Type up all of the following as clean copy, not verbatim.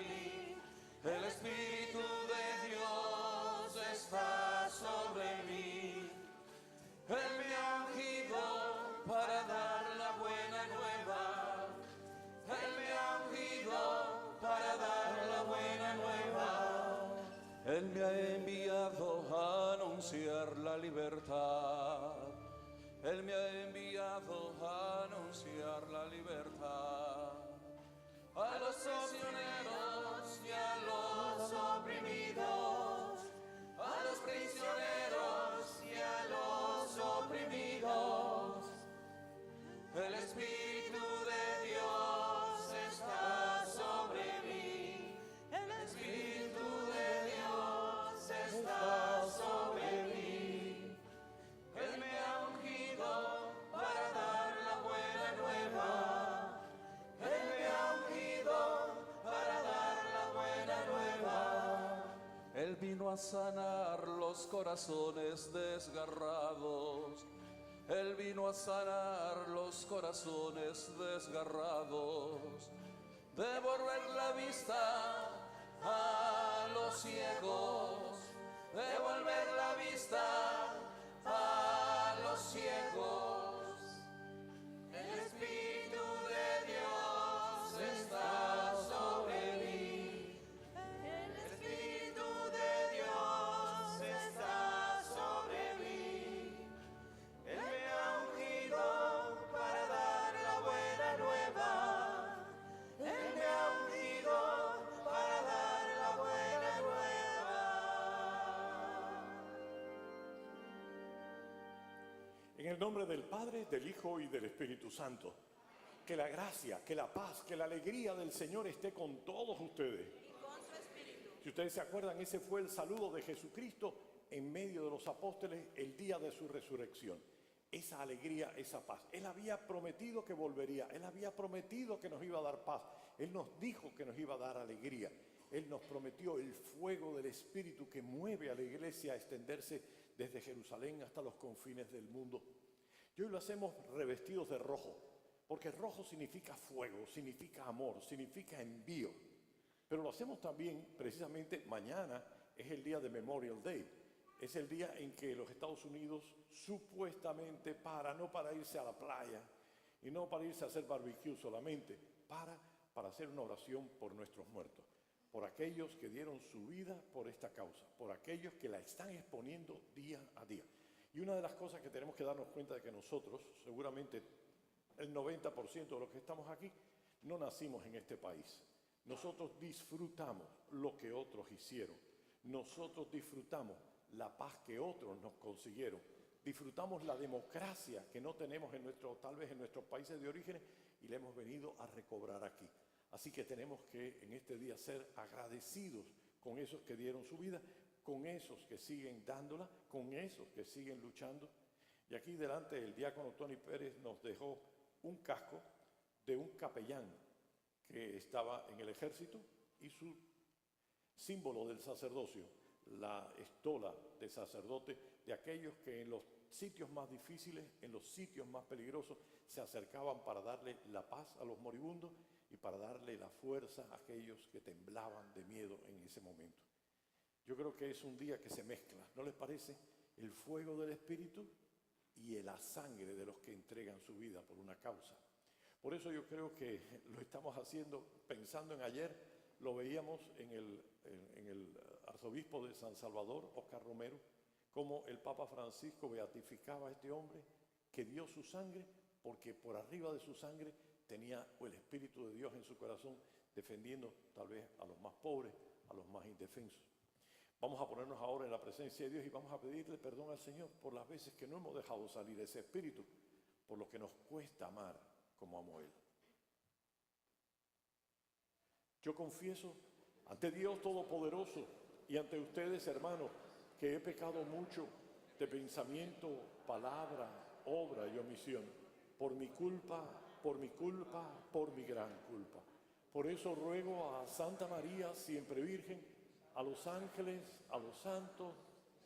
mí. El Espíritu de Dios está sobre mí. Él me ha ungido para dar la buena nueva. Él me ha ungido para dar la buena nueva. Él me ha enviado a anunciar la libertad. Él me ha enviado a anunciar la libertad. A los prisioneros y a los oprimidos. A los prisioneros y a los oprimidos. El Espíritu de Dios está sobre mí. El Espíritu de Dios está sobre mí. Él me ha ungido para dar la buena nueva. Él me ha ungido para dar la buena nueva. Él vino a sanar los corazones desgarrados. Él vino a sanar los corazones desgarrados, devolver la vista a los ciegos, devolver la vista a los ciegos. El Espíritu de Dios está sobre mí. El Espíritu de Dios está sobre mí. Él me ha ungido para dar la buena nueva. Él me ha ungido para dar la buena nueva. En el nombre del Padre, del Hijo y del Espíritu Santo. Que la gracia, que la paz, que la alegría del Señor esté con todos ustedes. Y con su espíritu. Si ustedes se acuerdan, ese fue el saludo de Jesucristo en medio de los apóstoles el día de su resurrección. Esa alegría, esa paz. Él había prometido que volvería. Él había prometido que nos iba a dar paz. Él nos dijo que nos iba a dar alegría. Él nos prometió el fuego del Espíritu que mueve a la iglesia a extenderse desde Jerusalén hasta los confines del mundo. Y hoy lo hacemos revestidos de rojo, porque rojo significa fuego, significa amor, significa envío. Pero lo hacemos también, precisamente mañana es el día de Memorial Day. Es el día en que los Estados Unidos supuestamente no para irse a la playa y no para irse a hacer barbecue solamente, para hacer una oración por nuestros muertos, por aquellos que dieron su vida por esta causa, por aquellos que la están exponiendo día a día. Y una de las cosas que tenemos que darnos cuenta de que nosotros, seguramente el 90% de los que estamos aquí, no nacimos en este país. Nosotros disfrutamos lo que otros hicieron. Nosotros disfrutamos la paz que otros nos consiguieron. Disfrutamos la democracia que no tenemos tal vez en nuestros países de origen y la hemos venido a recobrar aquí. Así que tenemos que en este día ser agradecidos con esos que dieron su vida, con esos que siguen dándola, con esos que siguen luchando. Y aquí delante el diácono Tony Pérez nos dejó un casco de un capellán que estaba en el ejército y su símbolo del sacerdocio, la estola de sacerdote, de aquellos que en los sitios más difíciles, en los sitios más peligrosos, se acercaban para darle la paz a los moribundos y para darle la fuerza a aquellos que temblaban de miedo en ese momento. Yo creo que es un día que se mezcla, ¿no les parece? El fuego del Espíritu y la sangre de los que entregan su vida por una causa. Por eso yo creo que lo estamos haciendo pensando en ayer, lo veíamos en el arzobispo de San Salvador, Oscar Romero, cómo el Papa Francisco beatificaba a este hombre que dio su sangre porque por arriba de su sangre tenía el Espíritu de Dios en su corazón defendiendo tal vez a los más pobres, a los más indefensos. Vamos a ponernos ahora en la presencia de Dios y vamos a pedirle perdón al Señor por las veces que no hemos dejado salir ese espíritu, por lo que nos cuesta amar como amó Él. Yo confieso ante Dios Todopoderoso y ante ustedes, hermanos, que he pecado mucho de pensamiento, palabra, obra y omisión, por mi culpa, por mi gran culpa. Por eso ruego a Santa María, siempre Virgen, a los ángeles, a los santos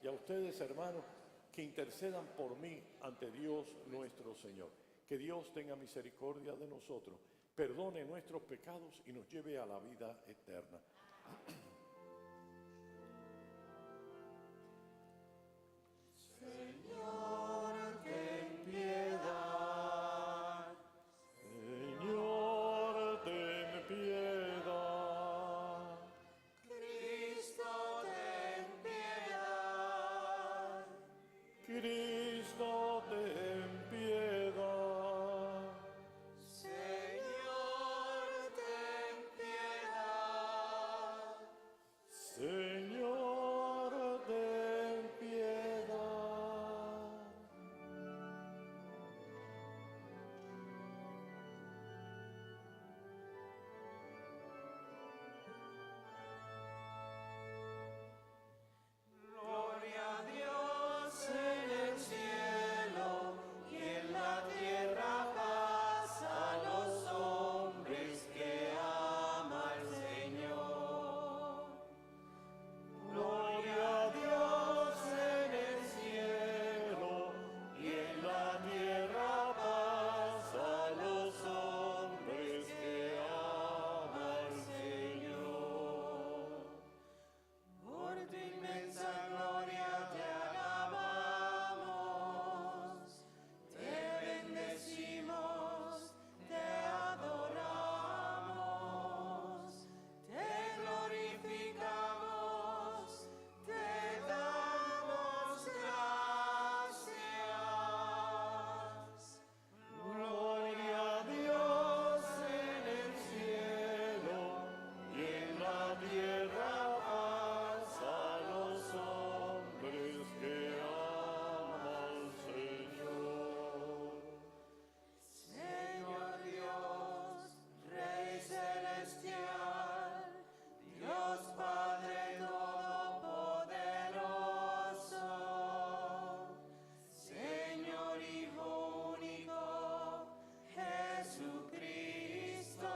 y a ustedes, hermanos, que intercedan por mí ante Dios nuestro Señor. Que Dios tenga misericordia de nosotros, perdone nuestros pecados y nos lleve a la vida eterna. Señor, ten piedad. Señor, ten piedad. Cristo, ten piedad. Cristo, ten piedad. Señor, ten piedad. Señor, ten piedad. Gloria a Dios en el cielo y en la tierra paz a los hombres que ama el Señor. Gloria a Dios en el cielo y en la tierra paz a los hombres que ama el Señor. Por tu inmensa gloria te alabamos, te bendecimos, te adoramos, te glorificamos, te damos gracias. Gloria a Dios en el cielo y en la tierra paz a los hombres que ama el Señor. Señor Dios, Rey celestial, Dios Padre todopoderoso, Señor Hijo único, Jesucristo.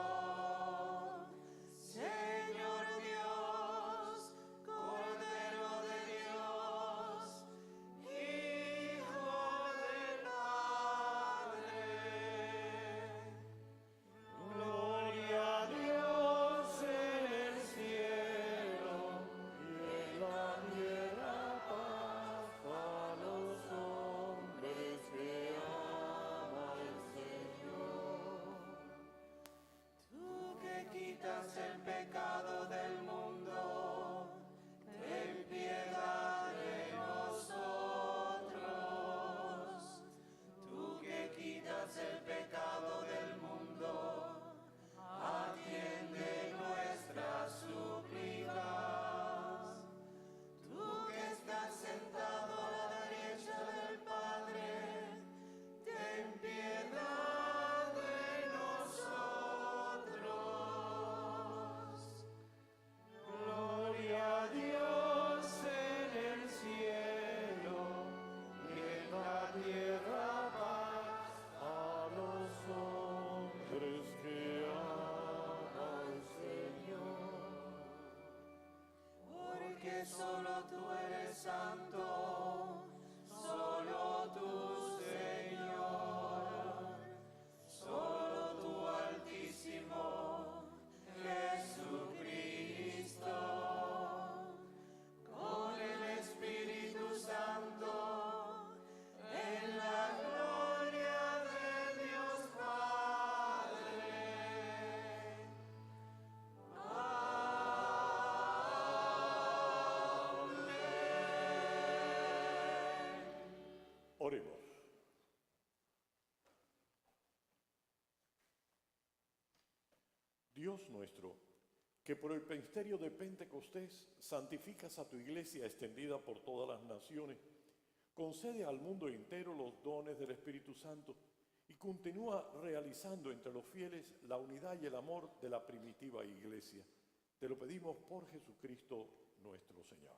Señor Dios, Cordero de Dios, Hijo del Padre. Gloria a Dios en el cielo y en la tierra paz a los hombres que ama el Señor. Tú que quitas el pecado del mundo, ten piedad de nosotros. Tú que quitas el pecado del mundo, atiende nuestras súplicas. Tú que estás sentado a la derecha del Padre, ten piedad de nosotros. Gloria a Dios en el cielo y en la tierra paz a los hombres que ama el Señor. Porque solo tú eres santo, solo tú, Señor, solo tú, Altísimo Jesucristo, con el Espíritu Santo, en la gloria de Dios Padre. Oremos. Dios nuestro, que por el ministerio de Pentecostés santificas a tu iglesia extendida por todas las naciones, concede al mundo entero los dones del Espíritu Santo y continúa realizando entre los fieles la unidad y el amor de la primitiva iglesia. Te lo pedimos por Jesucristo nuestro Señor.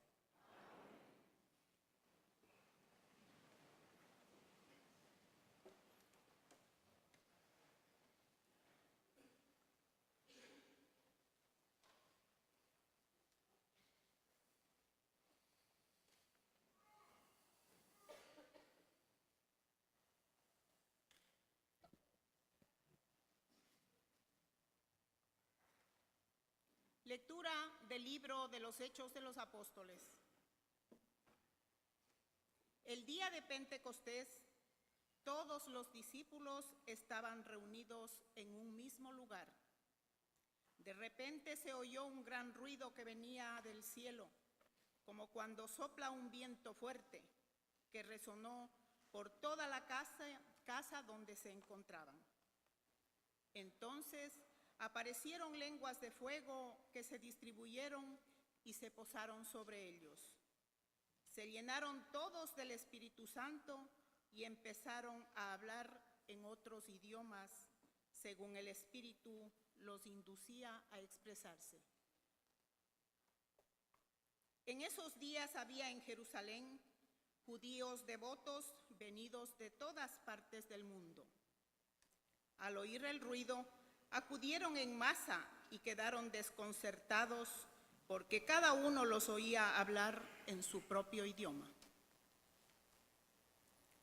Lectura del libro de los Hechos de los Apóstoles. El día de Pentecostés, todos los discípulos estaban reunidos en un mismo lugar. De repente se oyó un gran ruido que venía del cielo, como cuando sopla un viento fuerte, que resonó por toda la casa donde se encontraban. Entonces aparecieron lenguas de fuego que se distribuyeron y se posaron sobre ellos. Se llenaron todos del Espíritu Santo y empezaron a hablar en otros idiomas, según el Espíritu los inducía a expresarse. En esos días había en Jerusalén judíos devotos venidos de todas partes del mundo. Al oír el ruido, acudieron en masa y quedaron desconcertados porque cada uno los oía hablar en su propio idioma.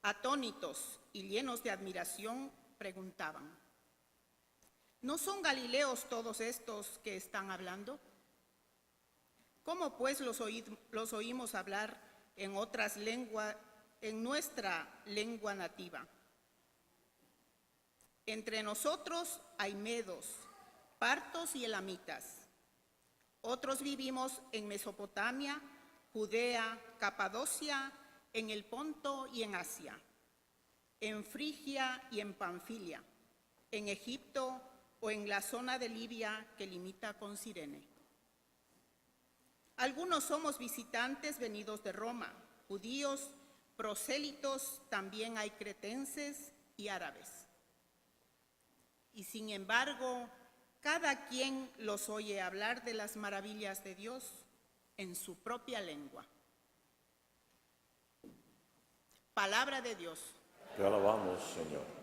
Atónitos y llenos de admiración, preguntaban: ¿no son galileos todos estos que están hablando? ¿Cómo pues los oímos hablar en otras lenguas, en nuestra lengua nativa? Entre nosotros hay medos, partos y elamitas. Otros vivimos en Mesopotamia, Judea, Capadocia, en el Ponto y en Asia, en Frigia y en Panfilia, en Egipto o en la zona de Libia que limita con Cirene. Algunos somos visitantes venidos de Roma, judíos, prosélitos, también hay cretenses y árabes. Y sin embargo, cada quien los oye hablar de las maravillas de Dios en su propia lengua. Palabra de Dios. Te alabamos, Señor.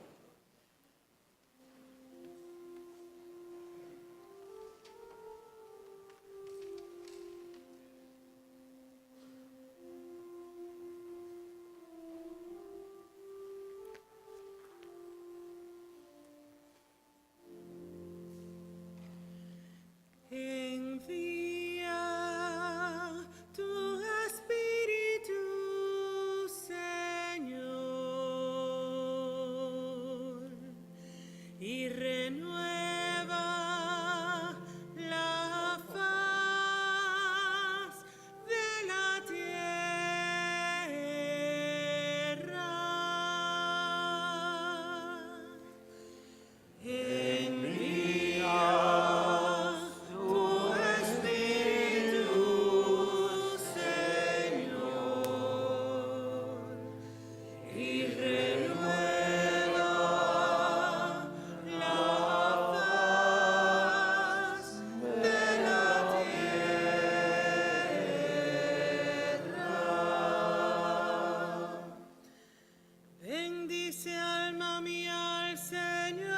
Envía tu Espíritu, Señor, y renueva la faz de la tierra. Bendice alma mía al Señor,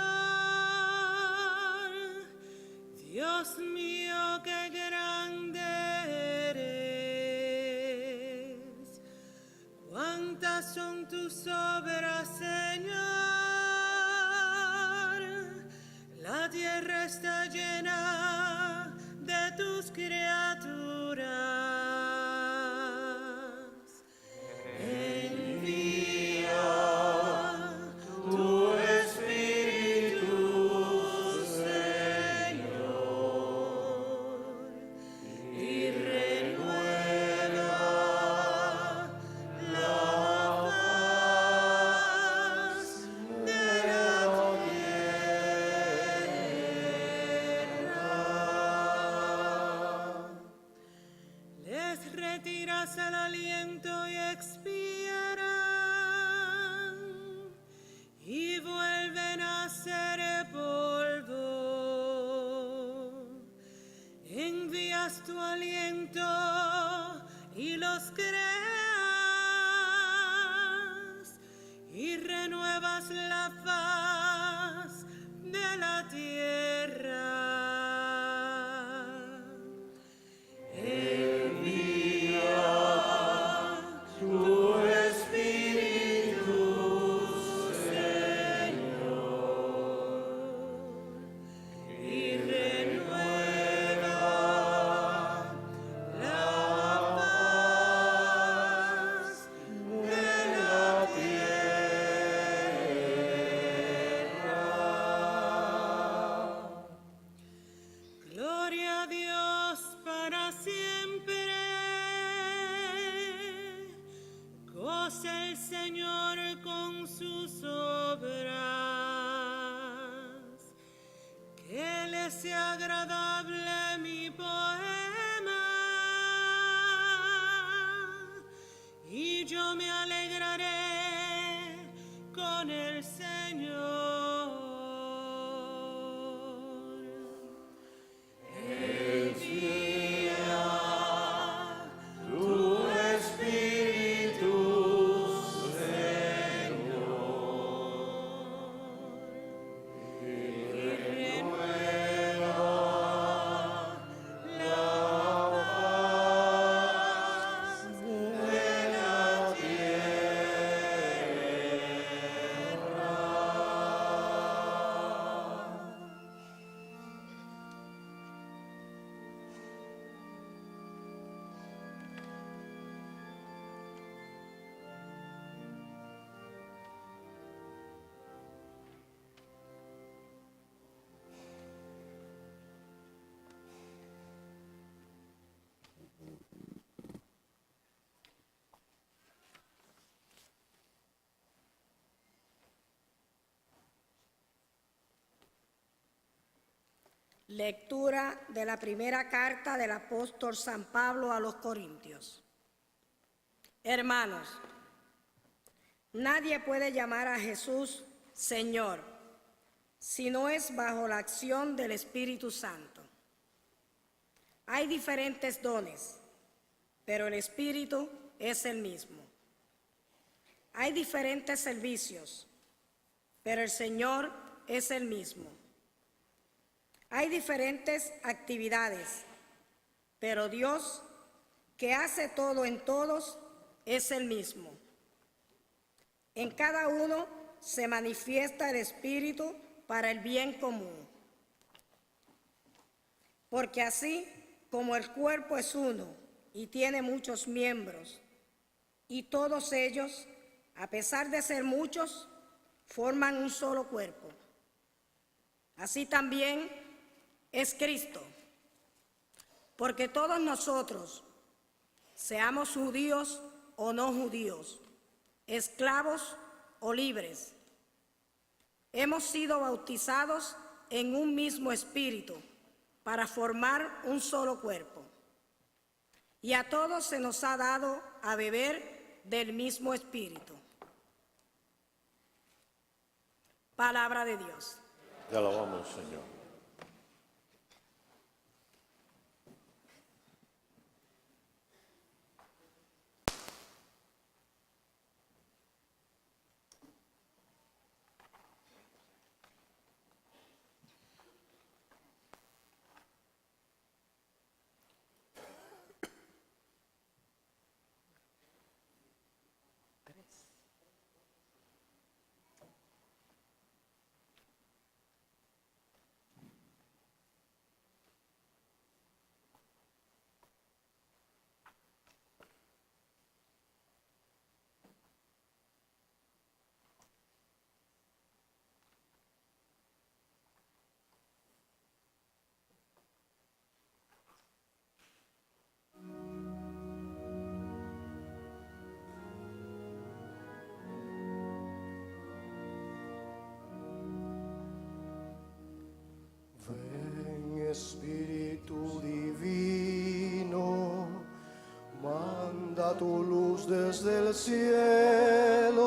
Dios mío, qué grande eres. Cuántas son tus obras, Señor, la tierra está llena de tus criaturas. Tu Espíritu, Señor, y renueva la faz de la tierra. Les retiras el aliento y expiran, y vuelven a ser polvo. Envías tu aliento y los creas, y renuevas la faz de la tierra. Envía tu Espíritu, Señor, y renueva Lectura de la primera carta del apóstol San Pablo a los Corintios. Hermanos, nadie puede llamar a Jesús Señor si no es bajo la acción del Espíritu Santo. Hay diferentes dones, pero el Espíritu es el mismo. Hay diferentes servicios, pero el Señor es el mismo. Hay diferentes actividades, pero Dios, que hace todo en todos, es el mismo. En cada uno se manifiesta el Espíritu para el bien común. Porque así como el cuerpo es uno y tiene muchos miembros, y todos ellos, a pesar de ser muchos, forman un solo cuerpo. Así también es Cristo, porque todos nosotros, seamos judíos o no judíos, esclavos o libres, hemos sido bautizados en un mismo espíritu para formar un solo cuerpo. Y a todos se nos ha dado a beber del mismo espíritu. Palabra de Dios. Te alabamos, Señor. Espíritu divino, manda tu luz desde el cielo,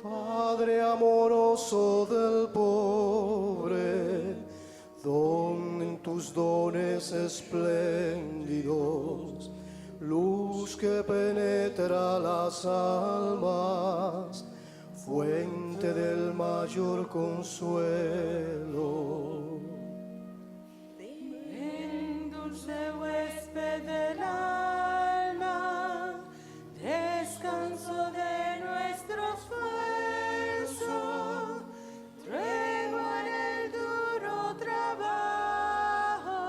Padre amoroso del pobre, don en tus dones espléndidos, luz que penetra las almas, fuente del mayor consuelo. Huésped del alma, descanso de nuestro esfuerzo, tregua en el duro trabajo,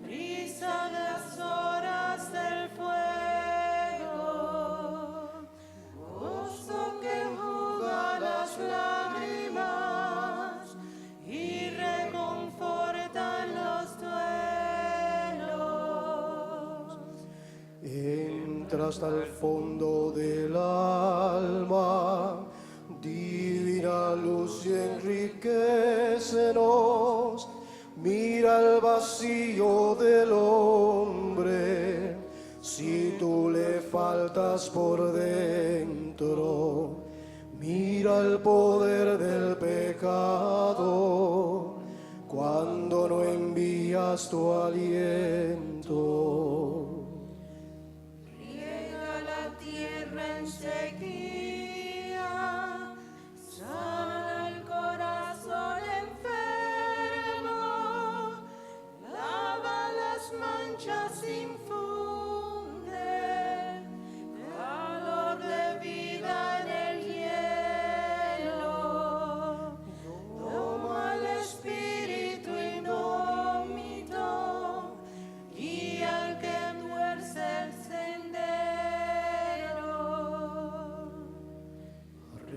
brisa de las horas del fuego, gozo que enjuga las lágrimas y reconforta los duelos. Entra hasta el fondo del alma, divina luz y enriquecenos. Mira el vacío del hombre, si tú le faltas por dentro. Mira el poder del pecado, cuando no envías tu aliento. Sequía, sana el corazón enfermo, lava las manchas, infunde calor de vida en el hielo, toma el espíritu indómito, guía al que tuerce el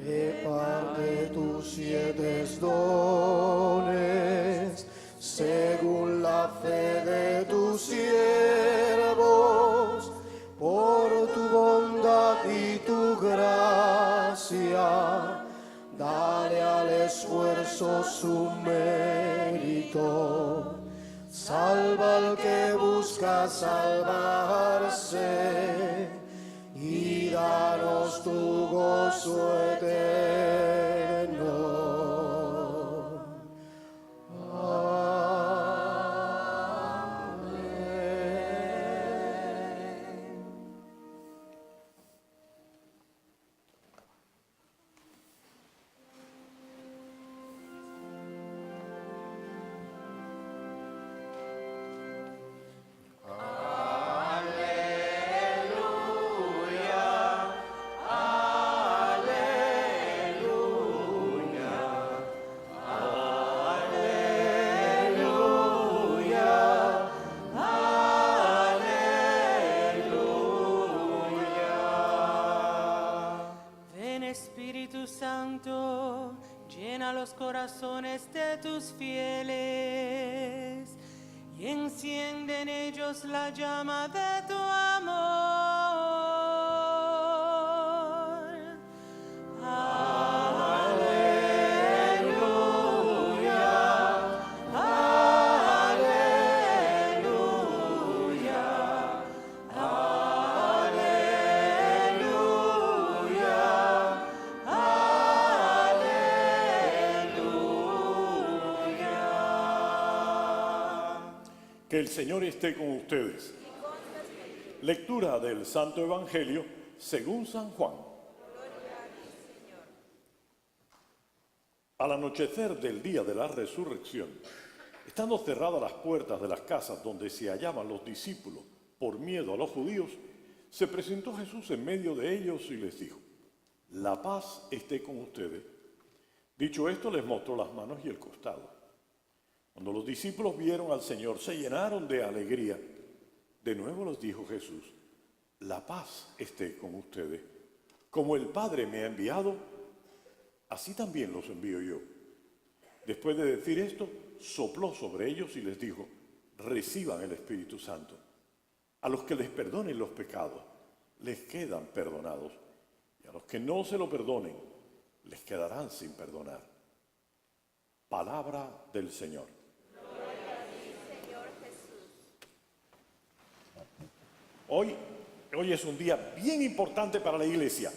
reparte tus 7 dones según la fe de tus siervos, por tu bondad y tu gracia, dale al esfuerzo su mérito. Cristo, salva al que busca salvarse y danos tu gozo eterno. Espíritu Santo, llena los corazones de tus fieles y enciende en ellos la llama de tu amor. Que el Señor esté con ustedes. Lectura del Santo Evangelio según San Juan. Al anochecer del día de la resurrección, estando cerradas las puertas de las casas donde se hallaban los discípulos por miedo a los judíos, se presentó Jesús en medio de ellos y les dijo: la paz esté con ustedes. Dicho esto, les mostró las manos y el costado. Cuando los discípulos vieron al Señor, se llenaron de alegría. De nuevo les dijo Jesús: la paz esté con ustedes. Como el Padre me ha enviado, así también los envío yo. Después de decir esto, sopló sobre ellos y les dijo: reciban el Espíritu Santo. A los que les perdonen los pecados, les quedan perdonados. Y a los que no se lo perdonen, les quedarán sin perdonar. Palabra del Señor. Hoy es un día bien importante para la iglesia.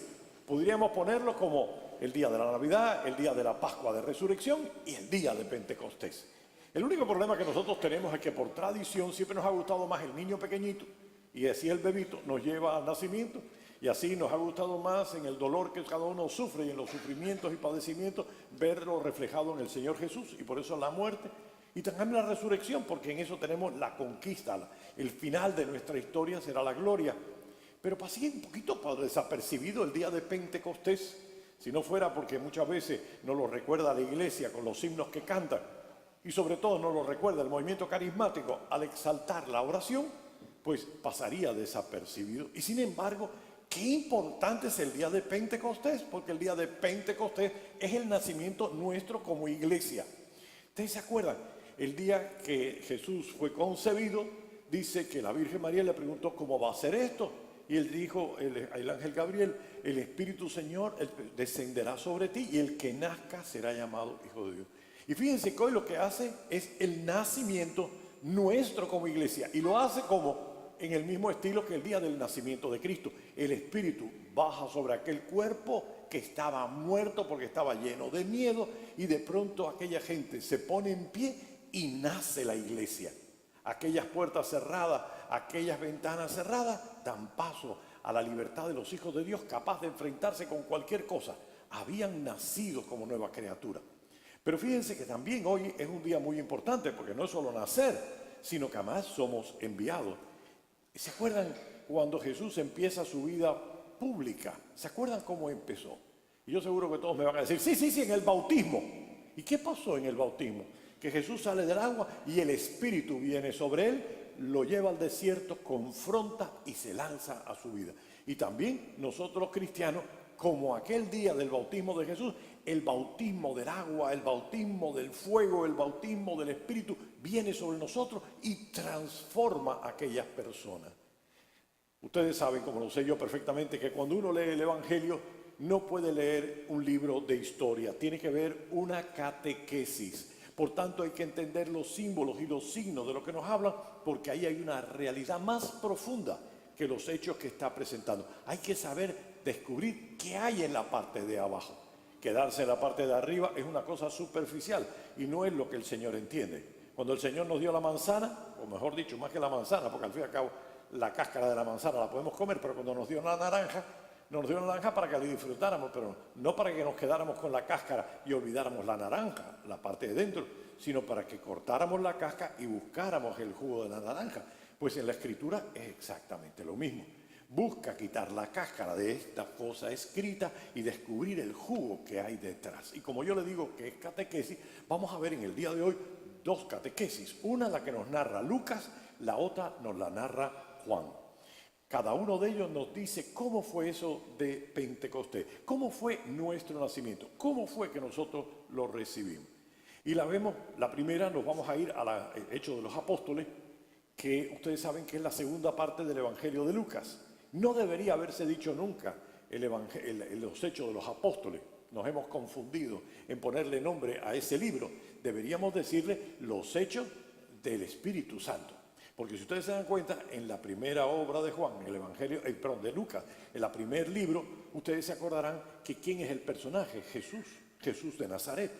Podríamos ponerlo como el día de la Navidad, el día de la Pascua de Resurrección y el día de Pentecostés. El único problema que nosotros tenemos es que por tradición siempre nos ha gustado más el niño pequeñito y así el bebito nos lleva al nacimiento y así nos ha gustado más en el dolor que cada uno sufre y en los sufrimientos y padecimientos verlo reflejado en el Señor Jesús, y por eso la muerte y también la resurrección, porque en eso tenemos la conquista, el final de nuestra historia será la gloria. Pero pasé un poquito por desapercibido el día de Pentecostés, si no fuera porque muchas veces nos lo recuerda la iglesia con los himnos que cantan, y sobre todo nos lo recuerda el movimiento carismático al exaltar la oración, pues pasaría desapercibido. Y sin embargo, qué importante es el día de Pentecostés, porque el día de Pentecostés es el nacimiento nuestro como iglesia. ¿Ustedes se acuerdan? El día que Jesús fue concebido, dice que la Virgen María le preguntó: ¿cómo va a ser esto? Y él dijo, el ángel Gabriel: el Espíritu Señor descenderá sobre ti y el que nazca será llamado Hijo de Dios. Y fíjense que hoy lo que hace es el nacimiento nuestro como iglesia, y lo hace como en el mismo estilo que el día del nacimiento de Cristo. El Espíritu baja sobre aquel cuerpo que estaba muerto porque estaba lleno de miedo, y de pronto aquella gente se pone en pie y nace la iglesia. Aquellas puertas cerradas, aquellas ventanas cerradas dan paso a la libertad de los hijos de Dios, capaz de enfrentarse con cualquier cosa. Habían nacido como nueva criatura. Pero fíjense que también hoy es un día muy importante, porque no es solo nacer, sino que además somos enviados. ¿Se acuerdan cuando Jesús empieza su vida pública? ¿Se acuerdan cómo empezó? Y yo seguro que todos me van a decir: sí, en el bautismo. ¿Y qué pasó en el bautismo? Que Jesús sale del agua y el Espíritu viene sobre él, lo lleva al desierto, confronta y se lanza a su vida. Y también nosotros los cristianos, como aquel día del bautismo de Jesús, el bautismo del agua, el bautismo del fuego, el bautismo del Espíritu viene sobre nosotros y transforma a aquellas personas. Ustedes saben, como lo sé yo perfectamente, que cuando uno lee el Evangelio no puede leer un libro de historia, tiene que ver una catequesis. Por tanto, hay que entender los símbolos y los signos de lo que nos hablan, porque ahí hay una realidad más profunda que los hechos que está presentando. Hay que saber descubrir qué hay en la parte de abajo. Quedarse en la parte de arriba es una cosa superficial y no es lo que el Señor entiende. Cuando el Señor nos dio la manzana, o mejor dicho, más que la manzana, porque al fin y al cabo la cáscara de la manzana la podemos comer, pero cuando nos dio la naranja, nos dio la naranja para que la disfrutáramos, pero no para que nos quedáramos con la cáscara y olvidáramos la naranja, la parte de dentro, sino para que cortáramos la cáscara y buscáramos el jugo de la naranja. Pues en la Escritura es exactamente lo mismo. Busca quitar la cáscara de esta cosa escrita y descubrir el jugo que hay detrás. Y como yo le digo que es catequesis, vamos a ver en el día de hoy dos catequesis. Una la que nos narra Lucas, la otra nos la narra Juan. Cada uno de ellos nos dice cómo fue eso de Pentecostés, cómo fue nuestro nacimiento, cómo fue que nosotros lo recibimos. Y la vemos, la primera, nos vamos a ir a Hechos de los Apóstoles, que ustedes saben que es la segunda parte del Evangelio de Lucas. No debería haberse dicho nunca los Hechos de los Apóstoles. Nos hemos confundido en ponerle nombre a ese libro. Deberíamos decirle los Hechos del Espíritu Santo. Porque si ustedes se dan cuenta, en la primera obra de Juan, en el Evangelio, de Lucas, en el primer libro, ustedes se acordarán que quién es el personaje, Jesús de Nazaret.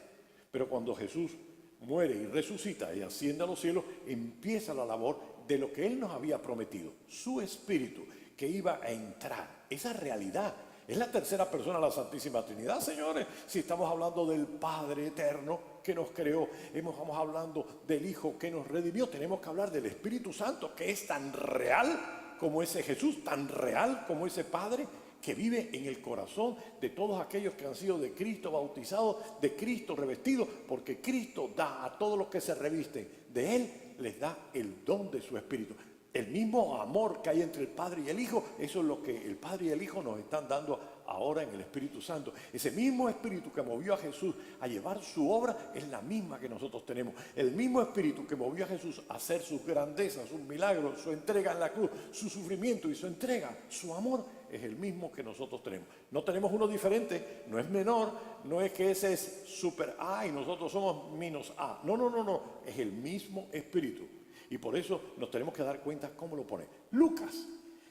Pero cuando Jesús muere y resucita y asciende a los cielos, empieza la labor de lo que Él nos había prometido, su Espíritu, que iba a entrar, esa realidad. Es la tercera persona de la Santísima Trinidad, señores. Si estamos hablando del Padre eterno que nos creó, estamos hablando del Hijo que nos redimió, tenemos que hablar del Espíritu Santo, que es tan real como ese Jesús, tan real como ese Padre, que vive en el corazón de todos aquellos que han sido de Cristo bautizados, de Cristo revestidos, porque Cristo da a todos los que se revisten de Él, les da el don de su Espíritu. El mismo amor que hay entre el Padre y el Hijo, eso es lo que el Padre y el Hijo nos están dando ahora en el Espíritu Santo. Ese mismo Espíritu que movió a Jesús a llevar su obra es la misma que nosotros tenemos. El mismo Espíritu que movió a Jesús a hacer sus grandezas, sus milagros, su entrega en la cruz, su sufrimiento y su entrega, su amor, es el mismo que nosotros tenemos. No tenemos uno diferente, no es menor, no es que ese es super A y nosotros somos menos A. No, es el mismo Espíritu. Y por eso nos tenemos que dar cuenta cómo lo pone. Lucas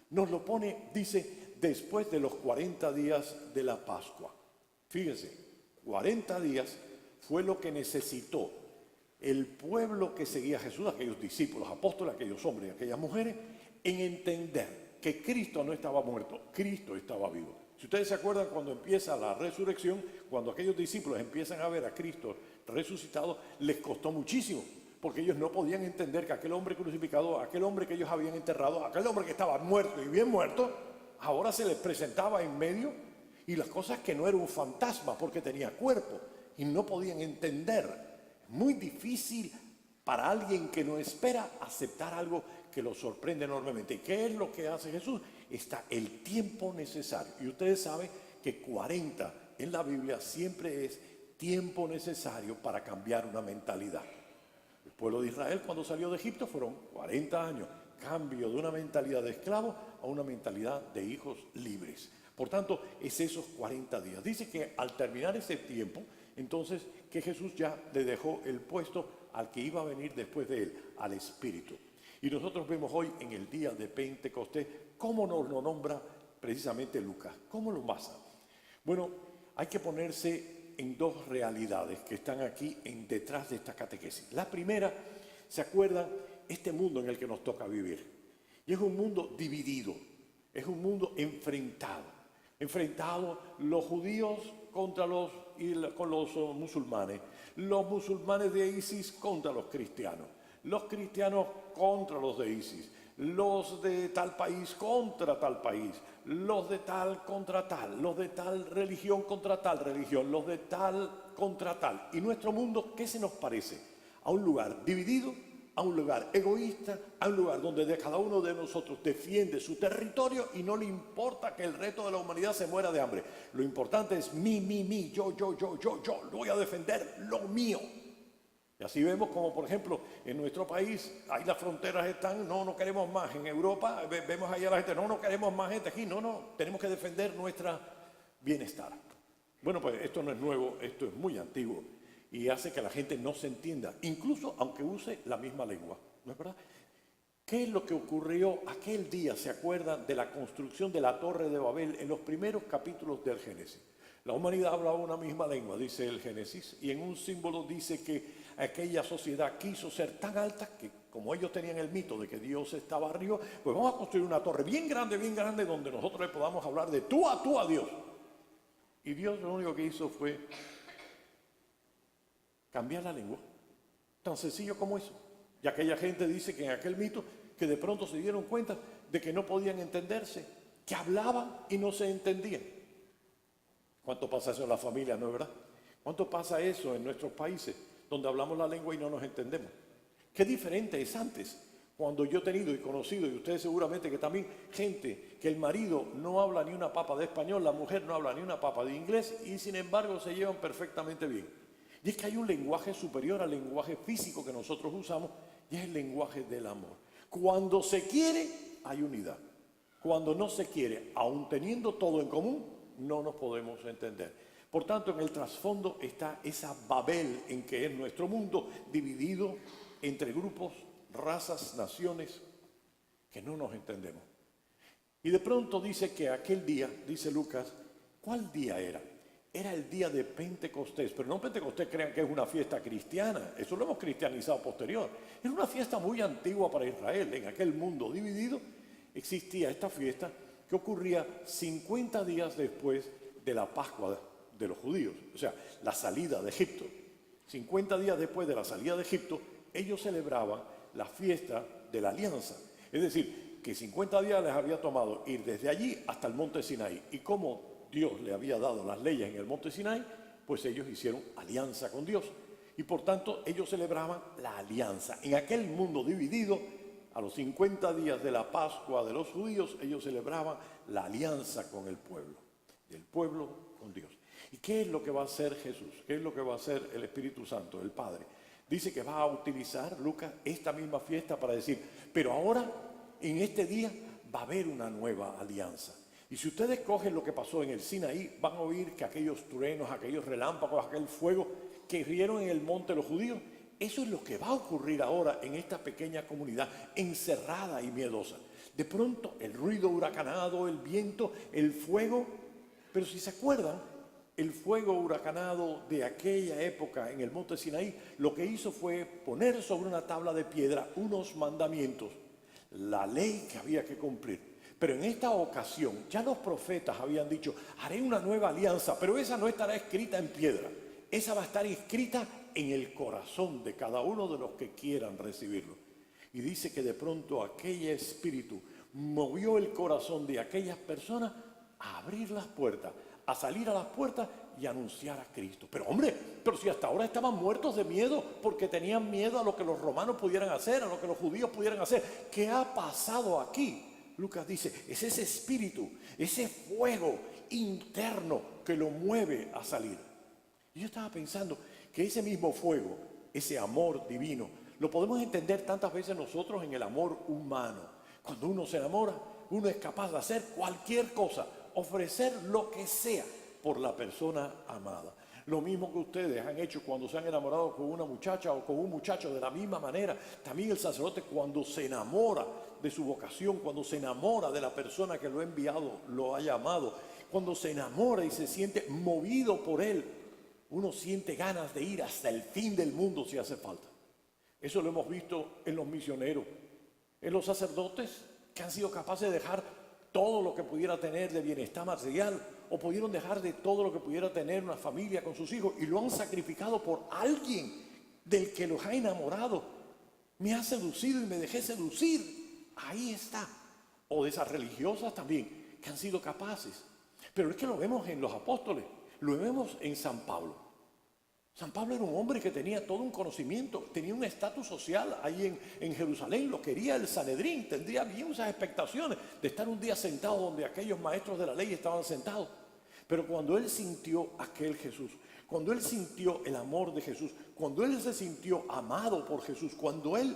nos lo pone, dice, después de los 40 días de la Pascua. Fíjense, 40 días fue lo que necesitó el pueblo que seguía a Jesús, aquellos discípulos, apóstoles, aquellos hombres y aquellas mujeres, en entender que Cristo no estaba muerto, Cristo estaba vivo. Si ustedes se acuerdan, cuando empieza la resurrección, cuando aquellos discípulos empiezan a ver a Cristo resucitado, les costó muchísimo. Porque ellos no podían entender que aquel hombre crucificado, aquel hombre que ellos habían enterrado, aquel hombre que estaba muerto y bien muerto, ahora se les presentaba en medio y las cosas que no era un fantasma porque tenía cuerpo y no podían entender. Muy difícil para alguien que no espera aceptar algo que lo sorprende enormemente. ¿Y qué es lo que hace Jesús? Está el tiempo necesario. Y ustedes saben que 40 en la Biblia siempre es tiempo necesario para cambiar una mentalidad. El pueblo de Israel cuando salió de Egipto fueron 40 años, cambio de una mentalidad de esclavos a una mentalidad de hijos libres. Por tanto, es esos 40 días. Dice que al terminar ese tiempo, entonces que Jesús ya le dejó el puesto al que iba a venir después de él, al Espíritu. Y nosotros vemos hoy en el día de Pentecostés cómo nos lo nombra precisamente Lucas. ¿Cómo lo basa? Bueno, hay que ponerse en dos realidades que están aquí detrás de esta catequesis. La primera, ¿se acuerdan? Este mundo en el que nos toca vivir. Y es un mundo dividido, es un mundo enfrentado. Enfrentado los judíos con los musulmanes, los musulmanes de ISIS contra los cristianos contra los de ISIS, los de tal país contra tal país, los de tal contra tal, los de tal religión contra tal religión, los de tal contra tal. Y nuestro mundo, ¿qué se nos parece? A un lugar dividido, a un lugar egoísta, a un lugar donde cada uno de nosotros defiende su territorio y no le importa que el resto de la humanidad se muera de hambre. Lo importante es mi, yo, voy a defender lo mío. Y así vemos como, por ejemplo, en nuestro país, ahí las fronteras están, no queremos más. En Europa vemos ahí a la gente, no queremos más gente aquí. No, tenemos que defender nuestro bienestar. Bueno, pues esto no es nuevo, esto es muy antiguo. y hace que la gente no se entienda, incluso aunque use la misma lengua, ¿no es verdad? ¿Qué es lo que ocurrió aquel día? ¿Se acuerdan de la construcción de la Torre de Babel en los primeros capítulos del Génesis? La humanidad hablaba una misma lengua, dice el Génesis, y en un símbolo dice que aquella sociedad quiso ser tan alta que, como ellos tenían el mito de que Dios estaba arriba, pues vamos a construir una torre bien grande, donde nosotros le podamos hablar de tú a Dios. Y Dios lo único que hizo fue cambiar la lengua, tan sencillo como eso. Y aquella gente dice que en aquel mito, que de pronto se dieron cuenta de que no podían entenderse, que hablaban y no se entendían. ¿Cuánto pasa eso en la familia, no es verdad? ¿Cuánto pasa eso en nuestros países, donde hablamos la lengua y no nos entendemos? Qué diferente es antes, cuando yo he tenido y conocido, y ustedes seguramente que también, gente que el marido no habla ni una papa de español, la mujer no habla ni una papa de inglés, y sin embargo se llevan perfectamente bien. Y es que hay un lenguaje superior al lenguaje físico que nosotros usamos, y es el lenguaje del amor. Cuando se quiere, hay unidad. Cuando no se quiere, aun teniendo todo en común, no nos podemos entender. Por tanto, en el trasfondo está esa Babel en que es nuestro mundo, dividido entre grupos, razas, naciones, que no nos entendemos. Y de pronto dice que aquel día, dice Lucas, ¿cuál día era? Era el día de Pentecostés, pero no Pentecostés crean que es una fiesta cristiana, eso lo hemos cristianizado posterior. Era una fiesta muy antigua para Israel. En aquel mundo dividido existía esta fiesta que ocurría 50 días después de la Pascua de los judíos, o sea, la salida de Egipto. 50 días después de la salida de Egipto, ellos celebraban la fiesta de la alianza. Es decir, que 50 días les había tomado ir desde allí hasta el monte Sinaí. Y como Dios le había dado las leyes en el monte Sinaí, pues ellos hicieron alianza con Dios. Y por tanto, ellos celebraban la alianza. En aquel mundo dividido, a los 50 días de la Pascua de los judíos, ellos celebraban la alianza con el pueblo con Dios. ¿Y qué es lo que va a hacer Jesús? ¿Qué es lo que va a hacer el Espíritu Santo, el Padre? Dice que va a utilizar, Lucas, esta misma fiesta para decir, pero ahora, en este día, va a haber una nueva alianza. Y si ustedes cogen lo que pasó en el Sinaí, van a oír que aquellos truenos, aquellos relámpagos, aquel fuego que rieron en el monte los judíos, eso es lo que va a ocurrir ahora en esta pequeña comunidad encerrada y miedosa. De pronto el ruido huracanado, el viento, el fuego, pero si se acuerdan, el fuego huracanado de aquella época en el monte Sinaí, lo que hizo fue poner sobre una tabla de piedra unos mandamientos, la ley que había que cumplir. Pero en esta ocasión ya los profetas habían dicho, haré una nueva alianza, pero esa no estará escrita en piedra, esa va a estar escrita en el corazón de cada uno de los que quieran recibirlo. Y dice que de pronto aquel espíritu movió el corazón de aquellas personas a abrir las puertas, a salir a las puertas y anunciar a Cristo. Pero hombre, pero si hasta ahora estaban muertos de miedo porque tenían miedo a lo que los romanos pudieran hacer, a lo que los judíos pudieran hacer. ¿Qué ha pasado aquí? Lucas dice, es ese espíritu, ese fuego interno que lo mueve a salir. Y yo estaba pensando que ese mismo fuego, ese amor divino, lo podemos entender tantas veces nosotros en el amor humano. Cuando uno se enamora, uno es capaz de hacer cualquier cosa, ofrecer lo que sea por la persona amada. Lo mismo que ustedes han hecho cuando se han enamorado con una muchacha o con un muchacho, de la misma manera. También el sacerdote, cuando se enamora de su vocación, cuando se enamora de la persona que lo ha enviado, lo ha llamado, cuando se enamora y se siente movido por él, uno siente ganas de ir hasta el fin del mundo si hace falta. Eso lo hemos visto en los misioneros, en los sacerdotes que han sido capaces de dejar todo lo que pudiera tener de bienestar material, o pudieron dejar de todo lo que pudiera tener una familia con sus hijos y lo han sacrificado por alguien del que los ha enamorado. Me ha seducido y me dejé seducir. Ahí está. O de esas religiosas también, que han sido capaces. Pero es que lo vemos en los apóstoles, lo vemos en San Pablo. San Pablo era un hombre que tenía todo un conocimiento, tenía un estatus social ahí en Jerusalén, lo quería el Sanedrín, tendría bien esas expectaciones de estar un día sentado donde aquellos maestros de la ley estaban sentados. Pero cuando él sintió aquel Jesús, cuando él sintió el amor de Jesús, cuando él se sintió amado por Jesús, cuando él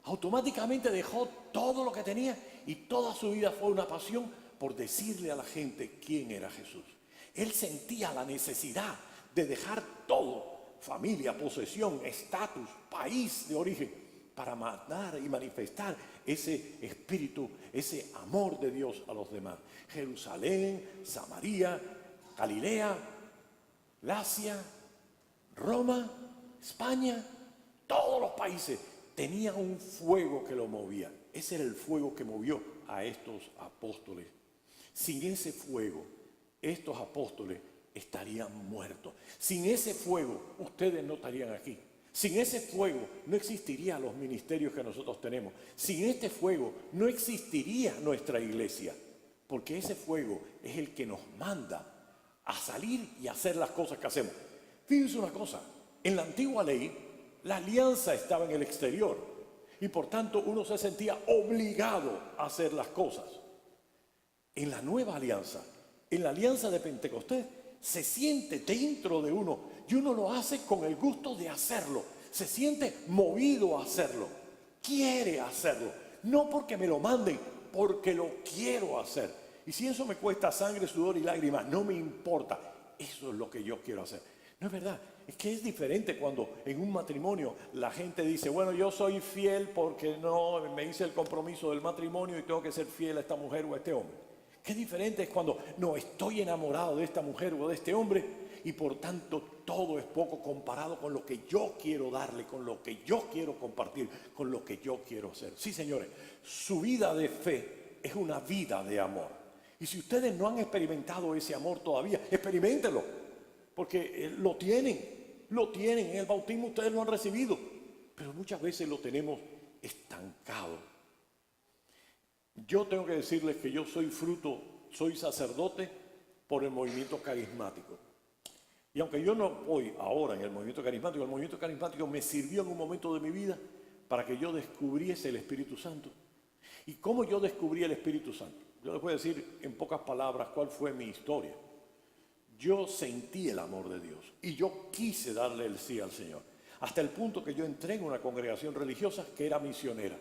automáticamente dejó todo lo que tenía y toda su vida fue una pasión por decirle a la gente quién era Jesús. Él sentía la necesidad de dejar todo familia, posesión, estatus, país de origen, para mandar y manifestar ese espíritu, ese amor de Dios a los demás. Jerusalén, Samaria, Galilea, Lacia, Roma, España, todos los países tenían un fuego que lo movía. Ese era el fuego que movió a estos apóstoles. Sin ese fuego, estos apóstoles estarían muertos. Sin ese fuego, ustedes no estarían aquí. Sin ese fuego, no existirían los ministerios que nosotros tenemos. Sin este fuego, no existiría nuestra iglesia. Porque ese fuego es el que nos manda a salir y hacer las cosas que hacemos. Fíjense una cosa, en la antigua ley, la alianza estaba en el exterior y por tanto uno se sentía obligado a hacer las cosas. En la nueva alianza, en la alianza de Pentecostés, se siente dentro de uno y uno lo hace con el gusto de hacerlo. Se siente movido a hacerlo, quiere hacerlo, no porque me lo manden, porque lo quiero hacer. Y si eso me cuesta sangre, sudor y lágrimas, no me importa. Eso es lo que yo quiero hacer. No es verdad, es que es diferente cuando en un matrimonio la gente dice, bueno, yo soy fiel porque no me hice el compromiso del matrimonio y tengo que ser fiel a esta mujer o a este hombre. Qué diferente es cuando no estoy enamorado de esta mujer o de este hombre y por tanto todo es poco comparado con lo que yo quiero darle, con lo que yo quiero compartir, con lo que yo quiero hacer. Sí, señores, su vida de fe es una vida de amor. Y si ustedes no han experimentado ese amor todavía, experiméntenlo, porque lo tienen, en el bautismo ustedes lo han recibido, pero muchas veces lo tenemos estancado. Yo tengo que decirles que yo soy sacerdote por el movimiento carismático. Y aunque yo no voy ahora en el movimiento carismático me sirvió en un momento de mi vida para que yo descubriese el Espíritu Santo. ¿Y cómo yo descubrí el Espíritu Santo? Yo les voy a decir en pocas palabras cuál fue mi historia. Yo sentí el amor de Dios y yo quise darle el sí al Señor. Hasta el punto que yo entré en una congregación religiosa que era misionera.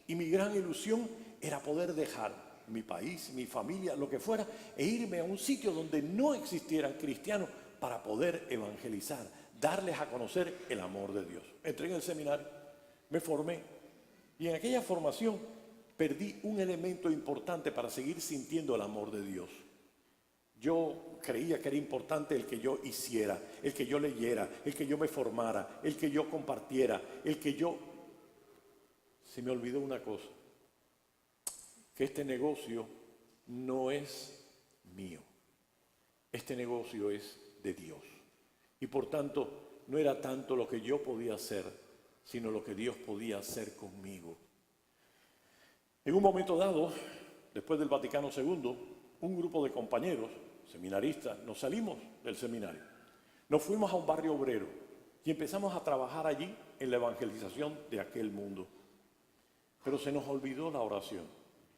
Y mi gran ilusión era poder dejar mi país, mi familia, lo que fuera, e irme a un sitio donde no existieran cristianos para poder evangelizar, darles a conocer el amor de Dios. Entré en el seminario, me formé y en aquella formación perdí un elemento importante para seguir sintiendo el amor de Dios. Yo creía que era importante el que yo hiciera, el que yo leyera, el que yo me formara, el que yo compartiera, Se me olvidó una cosa, que este negocio no es mío, este negocio es de Dios. Y por tanto, no era tanto lo que yo podía hacer, sino lo que Dios podía hacer conmigo. En un momento dado, después del Vaticano II, un grupo de compañeros, seminaristas, nos salimos del seminario. Nos fuimos a un barrio obrero y empezamos a trabajar allí en la evangelización de aquel mundo. Pero se nos olvidó la oración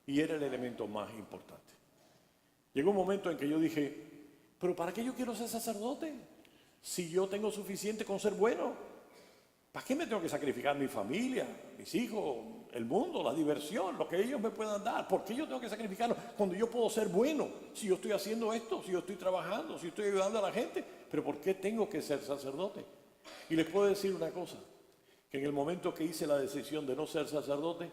y era el elemento más importante. Llegó un momento en que yo dije, ¿pero para qué yo quiero ser sacerdote? Si yo tengo suficiente con ser bueno, ¿para qué me tengo que sacrificar mi familia, mis hijos, el mundo, la diversión, lo que ellos me puedan dar? ¿Por qué yo tengo que sacrificarlo cuando yo puedo ser bueno? Si yo estoy haciendo esto, si yo estoy trabajando, si estoy ayudando a la gente, ¿pero por qué tengo que ser sacerdote? Y les puedo decir una cosa, que en el momento que hice la decisión de no ser sacerdote,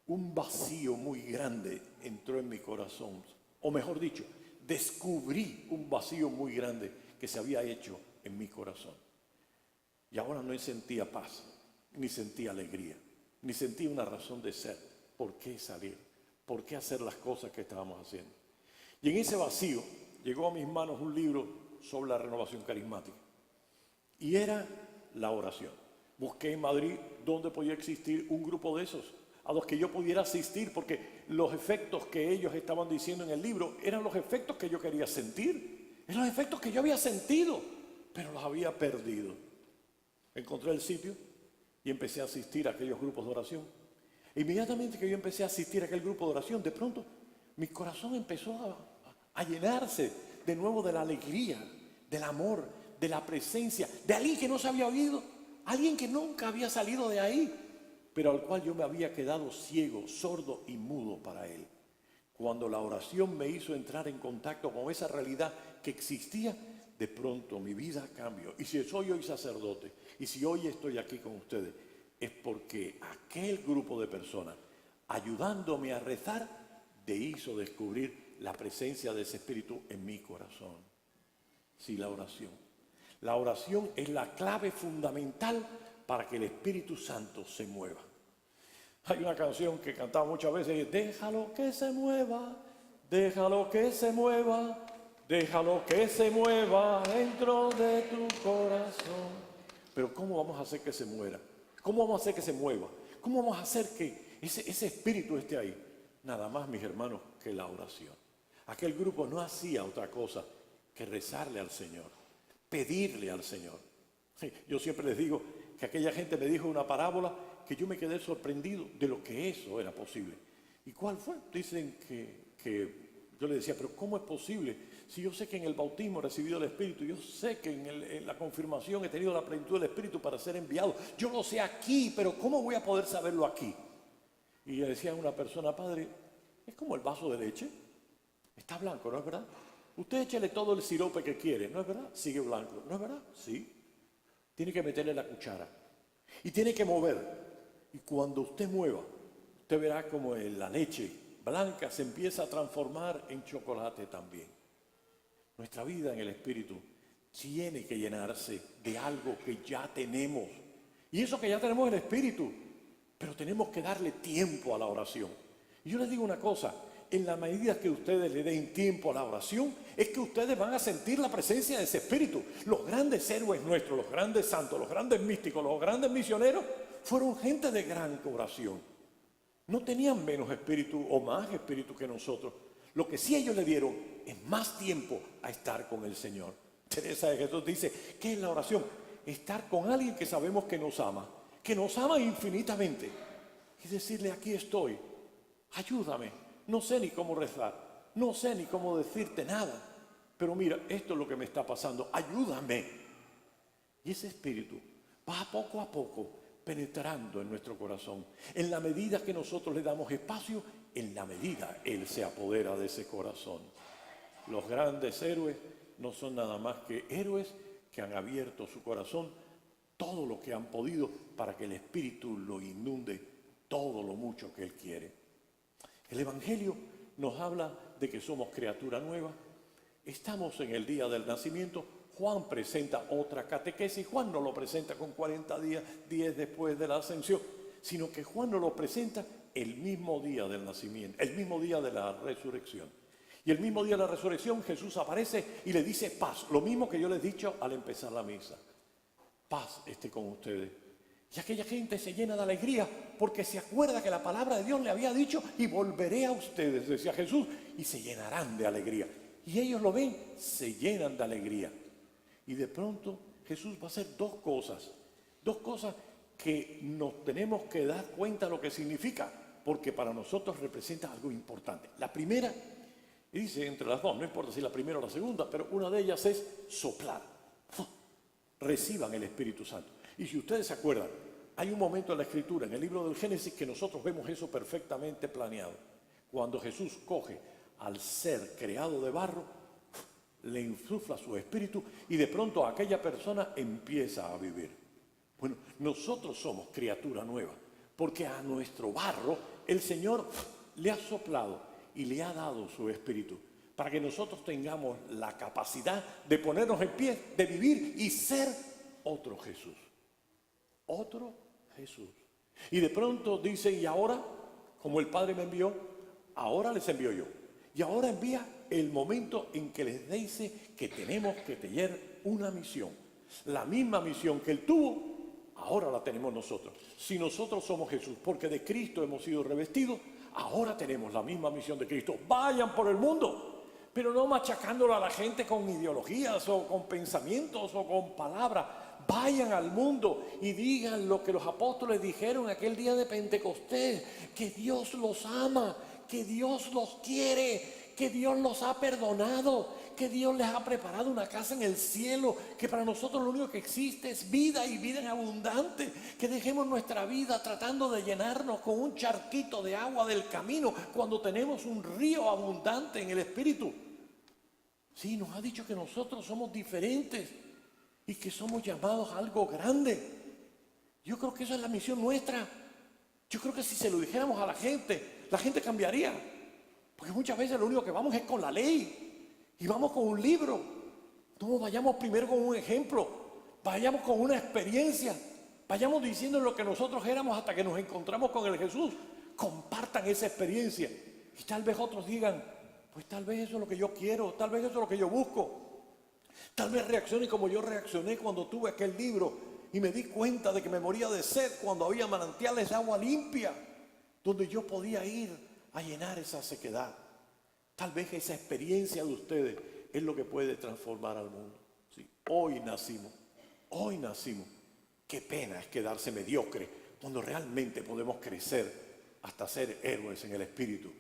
un vacío muy grande entró en mi corazón. O mejor dicho, descubrí un vacío muy grande que se había hecho en mi corazón. Y ahora no sentía paz, ni sentía alegría, ni sentía una razón de ser. ¿Por qué salir? ¿Por qué hacer las cosas que estábamos haciendo? Y en ese vacío llegó a mis manos un libro sobre la renovación carismática. Y era la oración. Busqué en Madrid dónde podía existir un grupo de esos, a los que yo pudiera asistir, porque los efectos que ellos estaban diciendo en el libro eran los efectos que yo quería sentir. Eran los efectos que yo había sentido, pero los había perdido. Encontré el sitio y empecé a asistir a aquellos grupos de oración. Inmediatamente que yo empecé a asistir a aquel grupo de oración, de pronto mi corazón empezó a llenarse de nuevo de la alegría, del amor, de la presencia, de alguien que no se había oído, alguien que nunca había salido de ahí, pero al cual yo me había quedado ciego, sordo y mudo para él. Cuando la oración me hizo entrar en contacto con esa realidad que existía, de pronto mi vida cambió. Y si soy hoy sacerdote, y si hoy estoy aquí con ustedes, es porque aquel grupo de personas, ayudándome a rezar, me hizo descubrir la presencia de ese Espíritu en mi corazón. Sí, la oración. La oración es la clave fundamental para que el Espíritu Santo se mueva. Hay una canción que cantaba muchas veces, déjalo que se mueva, déjalo que se mueva, déjalo que se mueva dentro de tu corazón. Pero ¿cómo vamos a hacer que se muera? ¿Cómo vamos a hacer que se mueva? ¿Cómo vamos a hacer que ese espíritu esté ahí? Nada más, mis hermanos, que la oración. Aquel grupo no hacía otra cosa que rezarle al Señor, pedirle al Señor. Yo siempre les digo que aquella gente me dijo una parábola que yo me quedé sorprendido de lo que eso era posible. ¿Y cuál fue? Dicen que yo le decía, pero ¿cómo es posible? Si yo sé que en el bautismo he recibido el Espíritu, yo sé que en la confirmación he tenido la plenitud del Espíritu para ser enviado. Yo lo sé aquí, pero ¿cómo voy a poder saberlo aquí? Y le decía a una persona, padre, es como el vaso de leche. Está blanco, ¿no es verdad? Usted échele todo el sirope que quiere, ¿no es verdad? Sigue blanco, ¿no es verdad? Sí. Tiene que meterle la cuchara. Y tiene que mover. Y cuando usted mueva, usted verá como la leche blanca se empieza a transformar en chocolate también. Nuestra vida en el Espíritu tiene que llenarse de algo que ya tenemos. Y eso que ya tenemos es el Espíritu. Pero tenemos que darle tiempo a la oración. Y yo les digo una cosa, en la medida que ustedes le den tiempo a la oración, es que ustedes van a sentir la presencia de ese Espíritu. Los grandes héroes nuestros, los grandes santos, los grandes místicos, los grandes misioneros, fueron gente de gran oración. No tenían menos espíritu o más espíritu que nosotros. Lo que sí ellos le dieron es más tiempo a estar con el Señor. Teresa de Jesús dice, ¿qué es la oración? Estar con alguien que sabemos que nos ama infinitamente. Y decirle, aquí estoy, ayúdame. No sé ni cómo rezar, no sé ni cómo decirte nada. Pero mira, esto es lo que me está pasando, ayúdame. Y ese espíritu va poco a poco penetrando en nuestro corazón. En la medida que nosotros le damos espacio, en la medida Él se apodera de ese corazón. Los grandes héroes no son nada más que héroes que han abierto su corazón todo lo que han podido para que el Espíritu lo inunde todo lo mucho que Él quiere. El Evangelio nos habla de que somos criatura nueva. Estamos en el día del nacimiento. Juan presenta otra catequesis. Juan no lo presenta con 40 días después de la ascensión, sino que Juan nos lo presenta el mismo día del nacimiento, el mismo día de la resurrección. Y el mismo día de la resurrección Jesús aparece y le dice paz, lo mismo que yo les he dicho al empezar la misa. Paz esté con ustedes. Y aquella gente se llena de alegría porque se acuerda que la palabra de Dios le había dicho y volveré a ustedes, decía Jesús, y se llenarán de alegría. Y ellos lo ven, se llenan de alegría. Y de pronto Jesús va a hacer dos cosas que nos tenemos que dar cuenta de lo que significa, porque para nosotros representa algo importante. La primera, y dice entre las dos, no importa si la primera o la segunda, pero una de ellas es soplar. Reciban el Espíritu Santo. Y si ustedes se acuerdan, hay un momento en la Escritura, en el libro del Génesis, que nosotros vemos eso perfectamente planeado. Cuando Jesús coge al ser creado de barro, le insufla su espíritu y de pronto aquella persona empieza a vivir. Bueno, nosotros somos criatura nueva, porque a nuestro barro el Señor le ha soplado y le ha dado su espíritu, para que nosotros tengamos la capacidad de ponernos en pie, de vivir y ser otro Jesús. Otro Jesús. Y de pronto dice, y ahora, como el Padre me envió, ahora les envío yo. Y ahora envía el momento en que les dice que tenemos que tener una misión. La misma misión que Él tuvo, ahora la tenemos nosotros. Si nosotros somos Jesús, porque de Cristo hemos sido revestidos, ahora tenemos la misma misión de Cristo. Vayan por el mundo, pero no machacándolo a la gente con ideologías o con pensamientos o con palabras. Vayan al mundo y digan lo que los apóstoles dijeron aquel día de Pentecostés, que Dios los ama, que Dios los quiere, que Dios los ha perdonado, que Dios les ha preparado una casa en el cielo, que para nosotros lo único que existe es vida y vida en abundante, que dejemos nuestra vida tratando de llenarnos con un charquito de agua del camino cuando tenemos un río abundante en el Espíritu. Sí, nos ha dicho que nosotros somos diferentes y que somos llamados a algo grande. Yo creo que esa es la misión nuestra. Yo creo que si se lo dijéramos a la gente cambiaría. Porque muchas veces lo único que vamos es con la ley y vamos con un libro. No, vayamos primero con un ejemplo, vayamos con una experiencia, vayamos diciendo lo que nosotros éramos hasta que nos encontramos con el Jesús. Compartan esa experiencia y tal vez otros digan, pues tal vez eso es lo que yo quiero, tal vez eso es lo que yo busco. Tal vez reaccione como yo reaccioné cuando tuve aquel libro y me di cuenta de que me moría de sed cuando había manantiales de agua limpia, donde yo podía ir a llenar esa sequedad. Tal vez esa experiencia de ustedes es lo que puede transformar al mundo. Sí, hoy nacimos. Qué pena es quedarse mediocre cuando realmente podemos crecer hasta ser héroes en el Espíritu.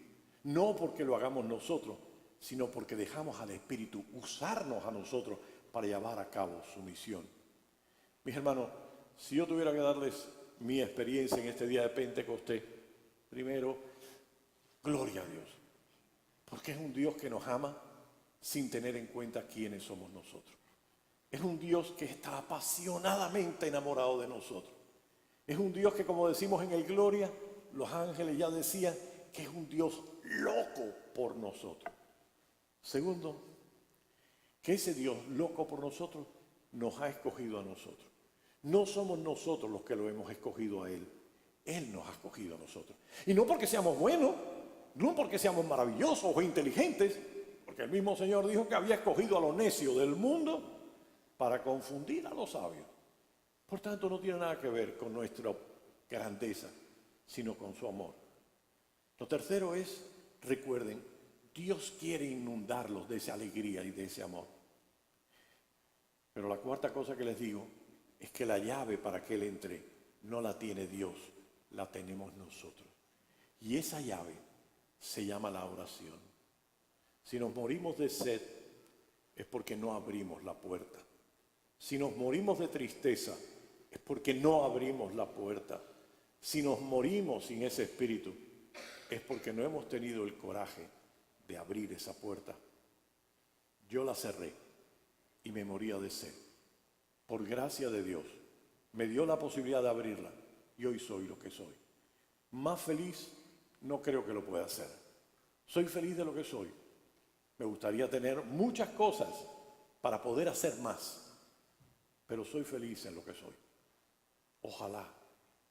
No porque lo hagamos nosotros, sino porque dejamos al Espíritu usarnos a nosotros para llevar a cabo su misión. Mis hermanos, si yo tuviera que darles mi experiencia en este día de Pentecostés, primero, gloria a Dios, porque es un Dios que nos ama sin tener en cuenta quiénes somos nosotros. Es un Dios que está apasionadamente enamorado de nosotros. Es un Dios que, como decimos en el Gloria, los ángeles ya decían que es un Dios loco por nosotros. Segundo, que ese Dios loco por nosotros nos ha escogido a nosotros. No somos nosotros los que lo hemos escogido a Él. Él nos ha escogido a nosotros. Y no porque seamos buenos, no porque seamos maravillosos o inteligentes, porque el mismo Señor dijo que había escogido a los necios del mundo para confundir a los sabios. Por tanto, no tiene nada que ver con nuestra grandeza, sino con su amor. Lo tercero es, recuerden, Dios quiere inundarlos de esa alegría y de ese amor. Pero la cuarta cosa que les digo es que la llave para que Él entre no la tiene Dios, la tenemos nosotros. Y esa llave se llama la oración. Si nos morimos de sed es porque no abrimos la puerta. Si nos morimos de tristeza es porque no abrimos la puerta. Si nos morimos sin ese espíritu es porque no hemos tenido el coraje de abrir esa puerta. Yo la cerré y me moría de sed. Por gracia de Dios me dio la posibilidad de abrirla y hoy soy lo que soy. Más feliz no creo que lo pueda hacer. Soy feliz de lo que soy. Me gustaría tener muchas cosas para poder hacer más, pero soy feliz en lo que soy. Ojalá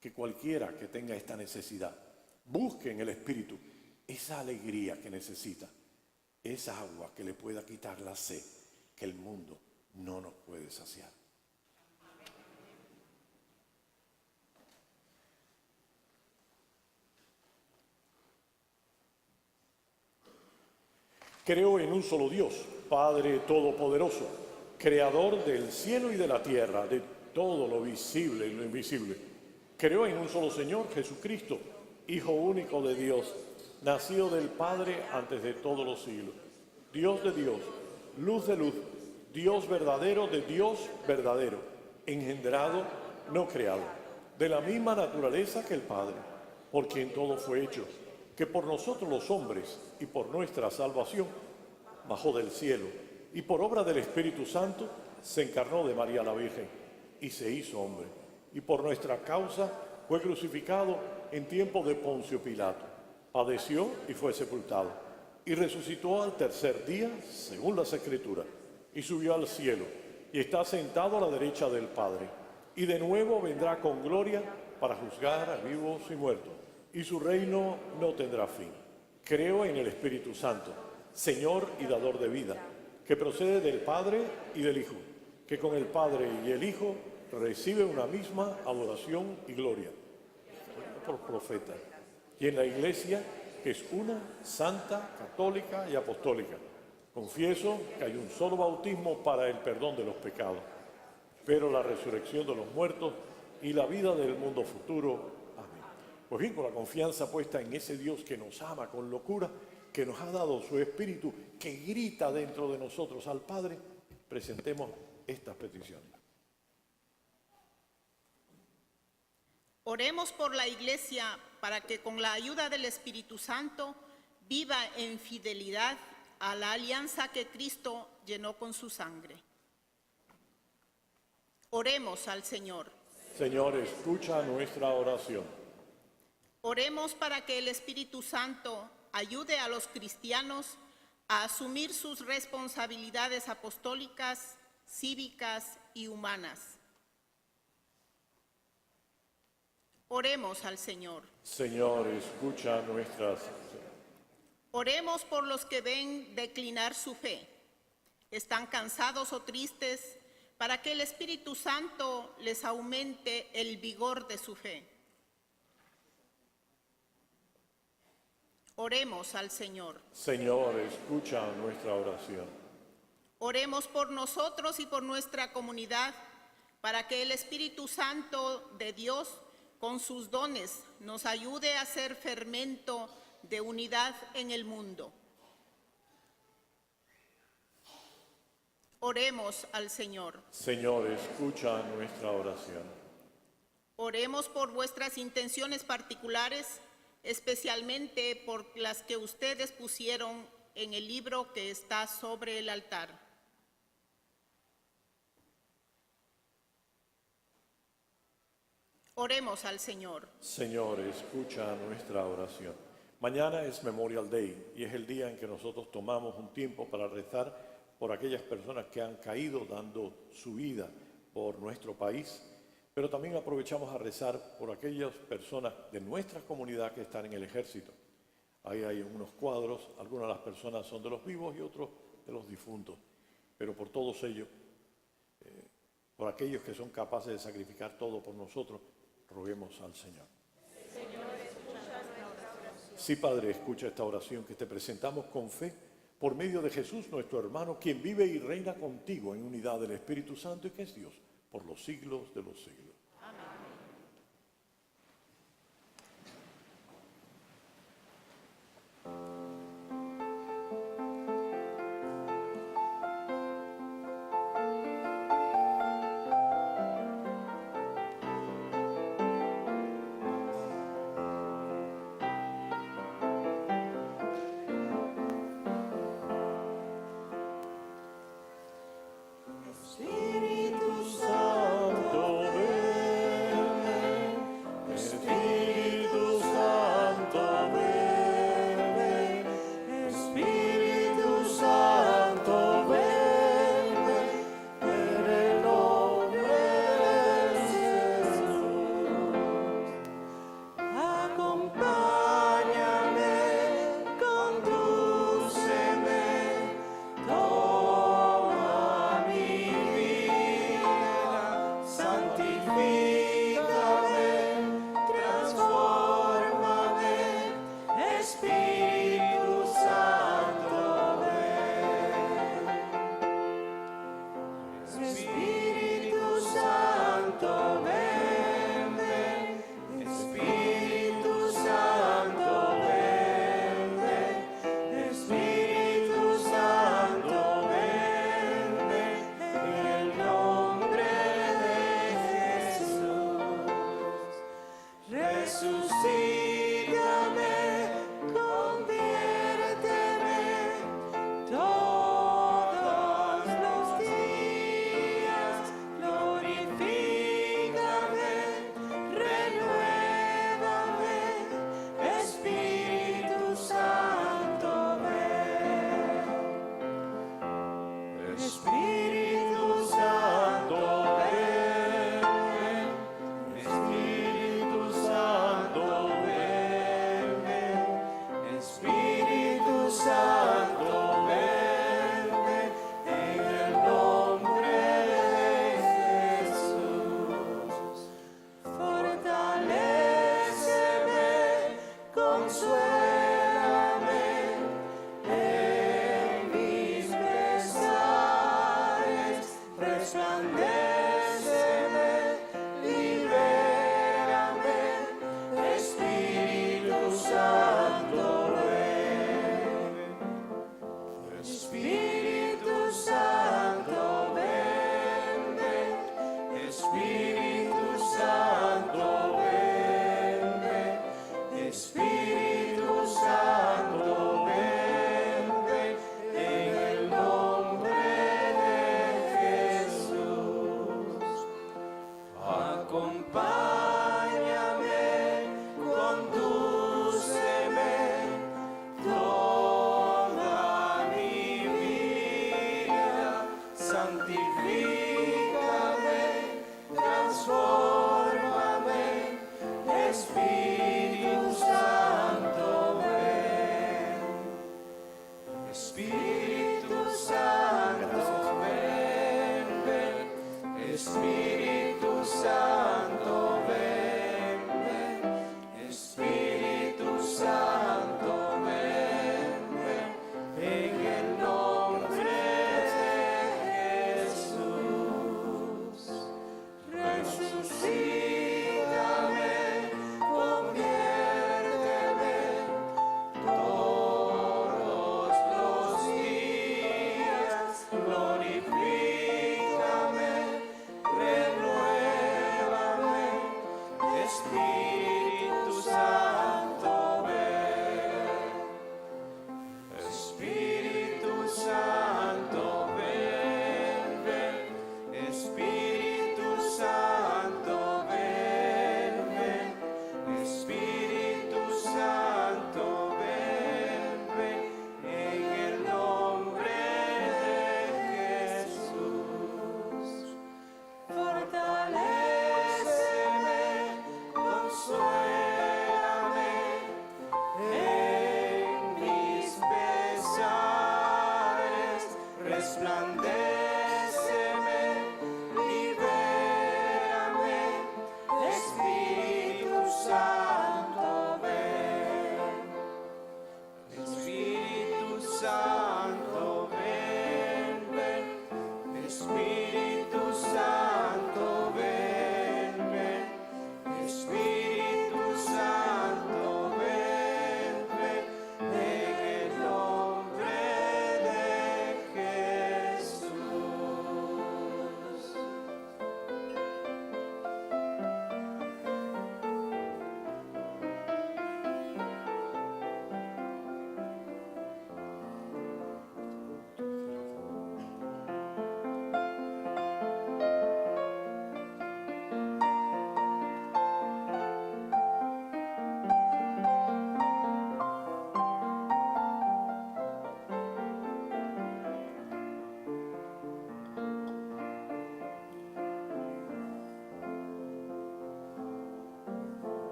que cualquiera que tenga esta necesidad busque en el Espíritu esa alegría que necesita, esa agua que le pueda quitar la sed que el mundo no nos puede saciar. Creo en un solo Dios, Padre Todopoderoso, Creador del cielo y de la tierra, de todo lo visible y lo invisible. Creo en un solo Señor, Jesucristo, Hijo único de Dios, nacido del Padre antes de todos los siglos. Dios de Dios, luz de luz, Dios verdadero de Dios verdadero, engendrado, no creado, de la misma naturaleza que el Padre, por quien todo fue hecho, que por nosotros los hombres y por nuestra salvación bajó del cielo y por obra del Espíritu Santo se encarnó de María la Virgen y se hizo hombre. Y por nuestra causa fue crucificado en tiempo de Poncio Pilato. Padeció y fue sepultado. Y resucitó al tercer día, según las Escrituras, y subió al cielo, y está sentado a la derecha del Padre. Y de nuevo vendrá con gloria para juzgar a vivos y muertos, y su reino no tendrá fin. Creo en el Espíritu Santo, Señor y dador de vida, que procede del Padre y del Hijo, que con el Padre y el Hijo recibe una misma adoración y gloria, por profeta, y en la Iglesia, que es una, santa, católica y apostólica. Confieso que hay un solo bautismo para el perdón de los pecados, pero la resurrección de los muertos y la vida del mundo futuro. Amén. Pues bien, con la confianza puesta en ese Dios que nos ama con locura, que nos ha dado su Espíritu, que grita dentro de nosotros al Padre, presentemos estas peticiones. Oremos por la Iglesia para que con la ayuda del Espíritu Santo viva en fidelidad a la alianza que Cristo llenó con su sangre. Oremos al Señor. Señor, escucha nuestra oración. Oremos para que el Espíritu Santo ayude a los cristianos a asumir sus responsabilidades apostólicas, cívicas y humanas. Oremos al Señor. Señor, escucha nuestras. Oremos por los que ven declinar su fe, están cansados o tristes, para que el Espíritu Santo les aumente el vigor de su fe. Oremos al Señor. Señor, escucha nuestra oración. Oremos por nosotros y por nuestra comunidad, para que el Espíritu Santo de Dios, con sus dones, nos ayude a ser fermento de unidad en el mundo. Oremos al Señor. Señor, escucha nuestra oración. Oremos por vuestras intenciones particulares, especialmente por las que ustedes pusieron en el libro que está sobre el altar. Oremos al Señor. Señor, escucha nuestra oración. Mañana es Memorial Day y es el día en que nosotros tomamos un tiempo para rezar por aquellas personas que han caído dando su vida por nuestro país, pero también aprovechamos a rezar por aquellas personas de nuestra comunidad que están en el ejército. Ahí hay unos cuadros, algunas de las personas son de los vivos y otros de los difuntos, pero por todos ellos, por aquellos que son capaces de sacrificar todo por nosotros, roguemos al Señor. Sí, Padre, escucha esta oración que te presentamos con fe por medio de Jesús, nuestro hermano, quien vive y reina contigo en unidad del Espíritu Santo y que es Dios por los siglos de los siglos. Espíritu Santo, ven.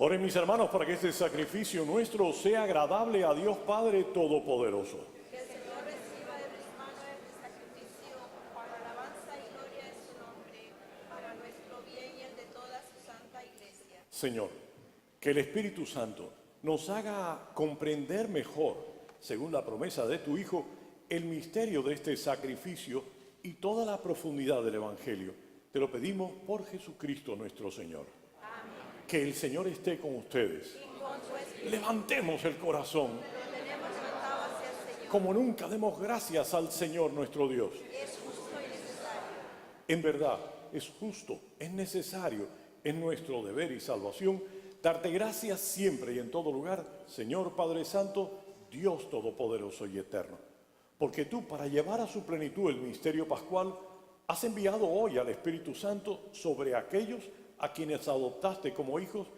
Oren mis hermanos para que este sacrificio nuestro sea agradable a Dios Padre Todopoderoso. Que el Señor reciba de mis manos este sacrificio para alabanza y gloria de su nombre, para nuestro bien y el de toda su santa iglesia. Señor, que el Espíritu Santo nos haga comprender mejor, según la promesa de tu Hijo, el misterio de este sacrificio y toda la profundidad del Evangelio. Te lo pedimos por Jesucristo nuestro Señor. Amén. Que el Señor esté con ustedes. Y con su espíritu Levantemos el corazón. lo tenemos levantado hacia el Señor. Como nunca demos gracias al Señor nuestro Dios. Es justo y necesario. En verdad, es justo, es necesario, es nuestro deber y salvación darte gracias siempre y en todo lugar, Señor Padre Santo, Dios Todopoderoso y Eterno. Porque tú, para llevar a su plenitud el misterio pascual, has enviado hoy al Espíritu Santo sobre aquellos a quienes adoptaste como hijos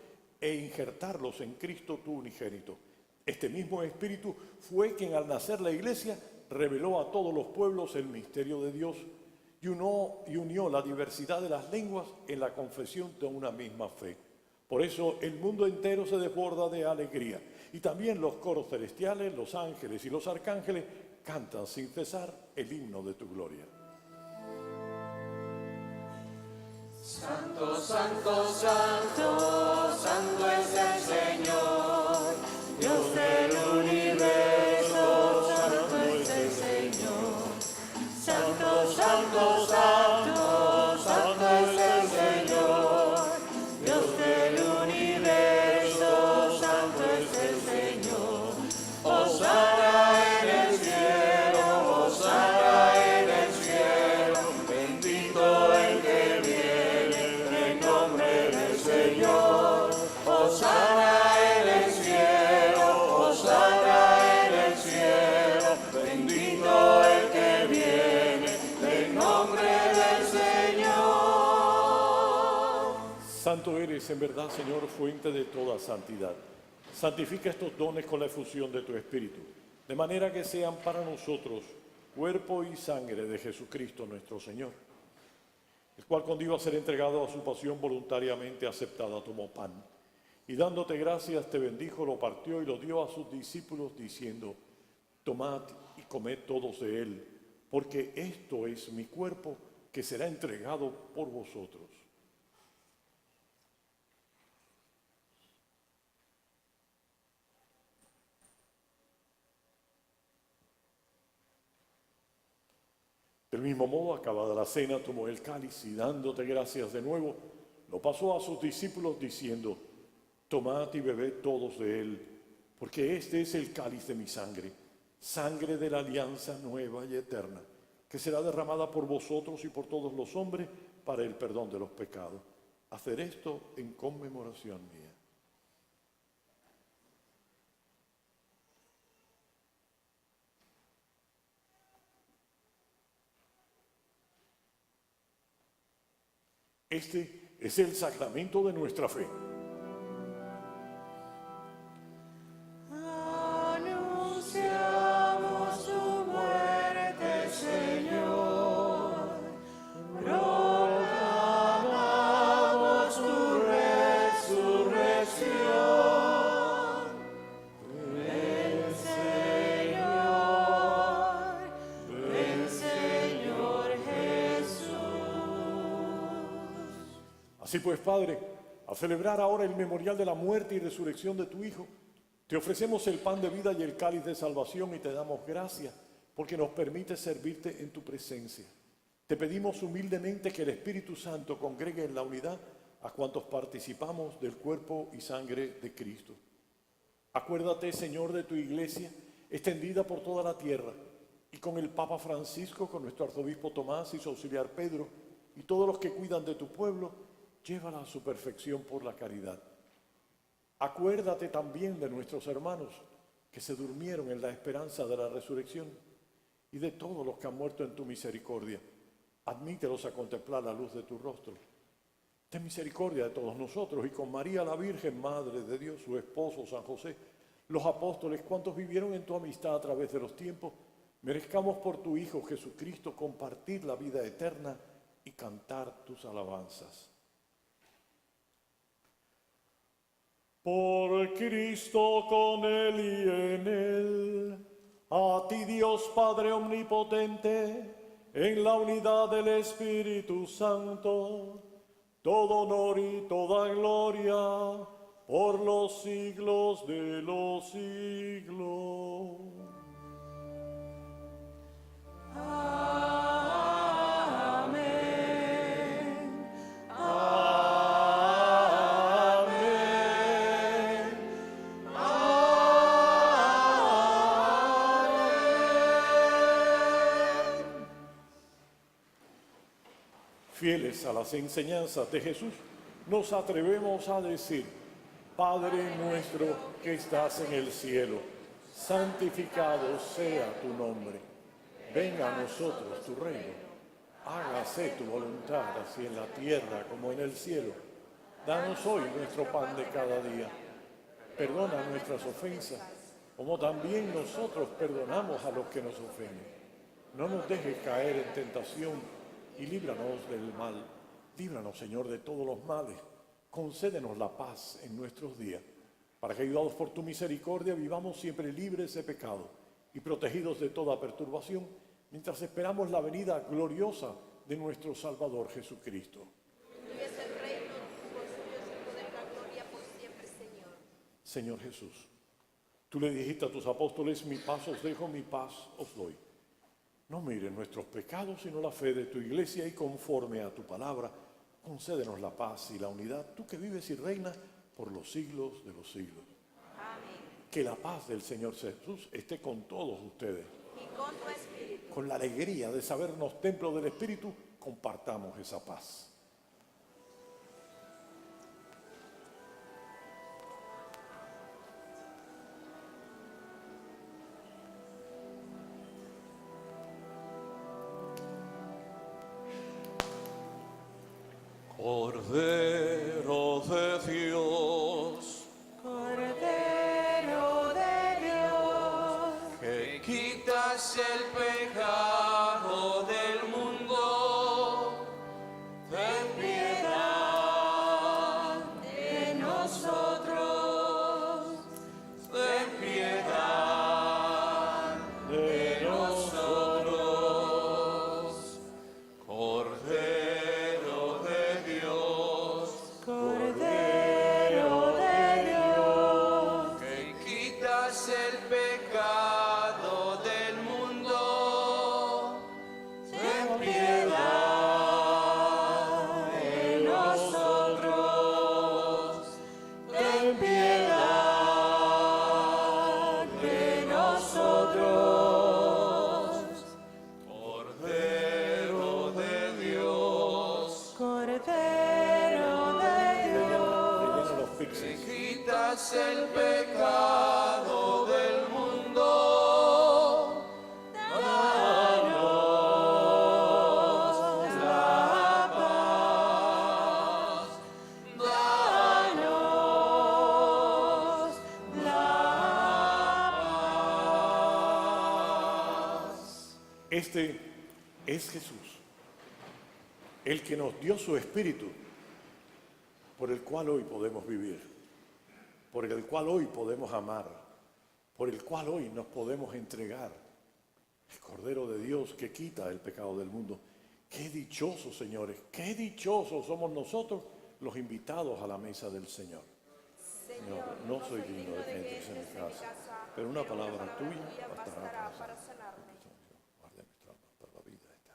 e injertarlos en Cristo tu unigénito. Este mismo Espíritu fue quien al nacer la Iglesia reveló a todos los pueblos el misterio de Dios y unió la diversidad de las lenguas en la confesión de una misma fe. Por eso el mundo entero se desborda de alegría y también los coros celestiales, los ángeles y los arcángeles cantan sin cesar el himno de tu gloria. Santo, santo, santo, santo es el Señor, Dios del universo, santo es el Señor. Santo, santo, santo, santo es el Señor, Dios del universo, santo es el Señor. Hosana en el cielo, hosana en el cielo, bendito el que viene en nombre del Señor. Hosana en el cielo, hosana en el cielo, bendito el que viene en nombre del Señor. Santo eres en verdad, Señor, fuente de toda santidad. Santifica estos dones con la efusión de tu Espíritu, de manera que sean para nosotros cuerpo y sangre de Jesucristo nuestro Señor, el cual cuando iba a ser entregado a su pasión voluntariamente aceptada tomó pan, y dándote gracias te bendijo, lo partió y lo dio a sus discípulos diciendo: tomad y comed todos de él, porque esto es mi cuerpo que será entregado por vosotros. Del mismo modo, acabada la cena, tomó el cáliz y dándote gracias de nuevo, lo pasó a sus discípulos diciendo: tomad y bebed todos de él, porque este es el cáliz de mi sangre, sangre de la alianza nueva y eterna, que será derramada por vosotros y por todos los hombres para el perdón de los pecados. Hacer esto en conmemoración mía. Este es el sacramento de nuestra fe. Anunciamos tu muerte, Señor, proclamamos tu resurrección. Ven, Señor Jesús. Así pues, Padre, a celebrar ahora el memorial de la muerte y resurrección de tu Hijo, te ofrecemos el pan de vida y el cáliz de salvación y te damos gracias porque nos permite servirte en tu presencia. Te pedimos humildemente que el Espíritu Santo congregue en la unidad a cuantos participamos del cuerpo y sangre de Cristo. Acuérdate, Señor, de tu iglesia extendida por toda la tierra y con el Papa Francisco, con nuestro arzobispo Tomás y su auxiliar Pedro y todos los que cuidan de tu pueblo, llévala a su perfección por la caridad. Acuérdate también de nuestros hermanos que se durmieron en la esperanza de la resurrección y de todos los que han muerto en tu misericordia. Admítelos a contemplar la luz de tu rostro. Ten misericordia de todos nosotros y con María la Virgen, Madre de Dios, su esposo San José, los apóstoles, cuantos vivieron en tu amistad a través de los tiempos, merezcamos por tu Hijo Jesucristo compartir la vida eterna y cantar tus alabanzas. Por Cristo, con Él y en Él, a ti Dios Padre Omnipotente, en la unidad del Espíritu Santo, todo honor y toda gloria, por los siglos de los siglos. Amén. Fieles a las enseñanzas de Jesús, nos atrevemos a decir: Padre nuestro que estás en el cielo, santificado sea tu nombre. Venga a nosotros tu reino. Hágase tu voluntad, así en la tierra como en el cielo. Danos hoy nuestro pan de cada día. Perdona nuestras ofensas, como también nosotros perdonamos a los que nos ofenden. No nos dejes caer en tentación y líbranos del mal. Líbranos, Señor, de todos los males. Concédenos la paz en nuestros días, para que, ayudados por tu misericordia, vivamos siempre libres de pecado y protegidos de toda perturbación, mientras esperamos la venida gloriosa de nuestro Salvador Jesucristo. Tuyo es el reino, tuyo es el poder, la gloria por siempre, Señor. Señor Jesús, tú le dijiste a tus apóstoles: mi paz os dejo, mi paz os doy. No mires nuestros pecados, sino la fe de tu iglesia, y conforme a tu palabra, concédenos la paz y la unidad, tú que vives y reinas por los siglos de los siglos. Amén. Que la paz del Señor Jesús esté con todos ustedes. Y con tu espíritu. Con la alegría de sabernos templo del Espíritu, compartamos esa paz. Cordero de Dios, Cordero de Dios, que quitas el pecado del mundo, ten piedad de nosotros, ten piedad de nosotros. Cordero de Dios, Cordero de Dios, que quitas el pecado del mundo, ten piedad de nosotros, ten piedad de nosotros. Cordero de Dios, Cordero de Dios, Rellena los que píxeles. quitas el pecado del mundo, danos la paz, danos la paz. Este es Jesús, el que nos dio su Espíritu, por el cual hoy podemos vivir, por el cual hoy podemos amar, por el cual hoy nos podemos entregar. El Cordero de Dios que quita el pecado del mundo. Qué dichosos, señores, qué dichosos somos nosotros los invitados a la mesa del Señor. Señor, no soy digno de que entres en mi casa, pero una palabra tuya bastará para sanarme. Guarda nuestra alma para la vida eterna.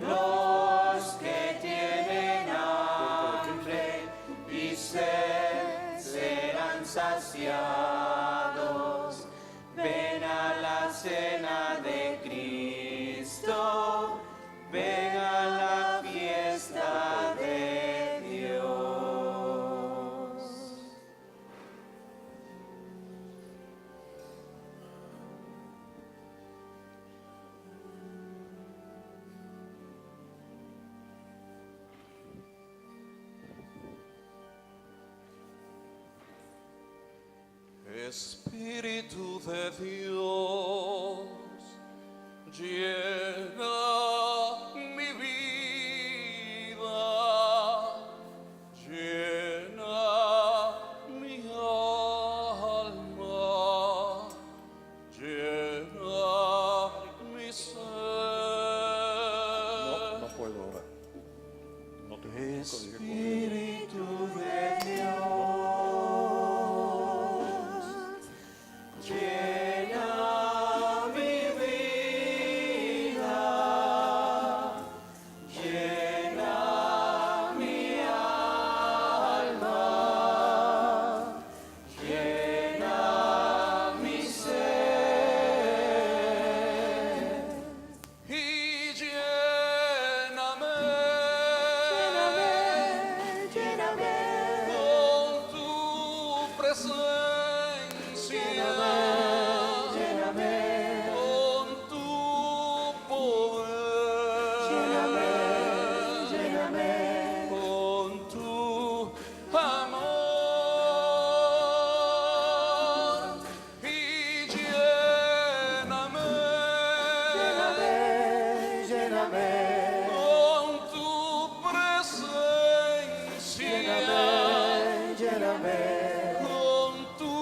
Los que tienen hambre y sed serán saciados. Ven a la cena de Cristo, ven a la fiesta de Dios. Espíritu de Dios, llena mi vida, llena mi alma, llena mi ser. No puedo ahora. No te Espíritu de Llena mi vida, llena mi alma, llena mi ser. y lléname, con tu presencia, con tu poder, con tu amor, y lléname, con tu presencia, con tu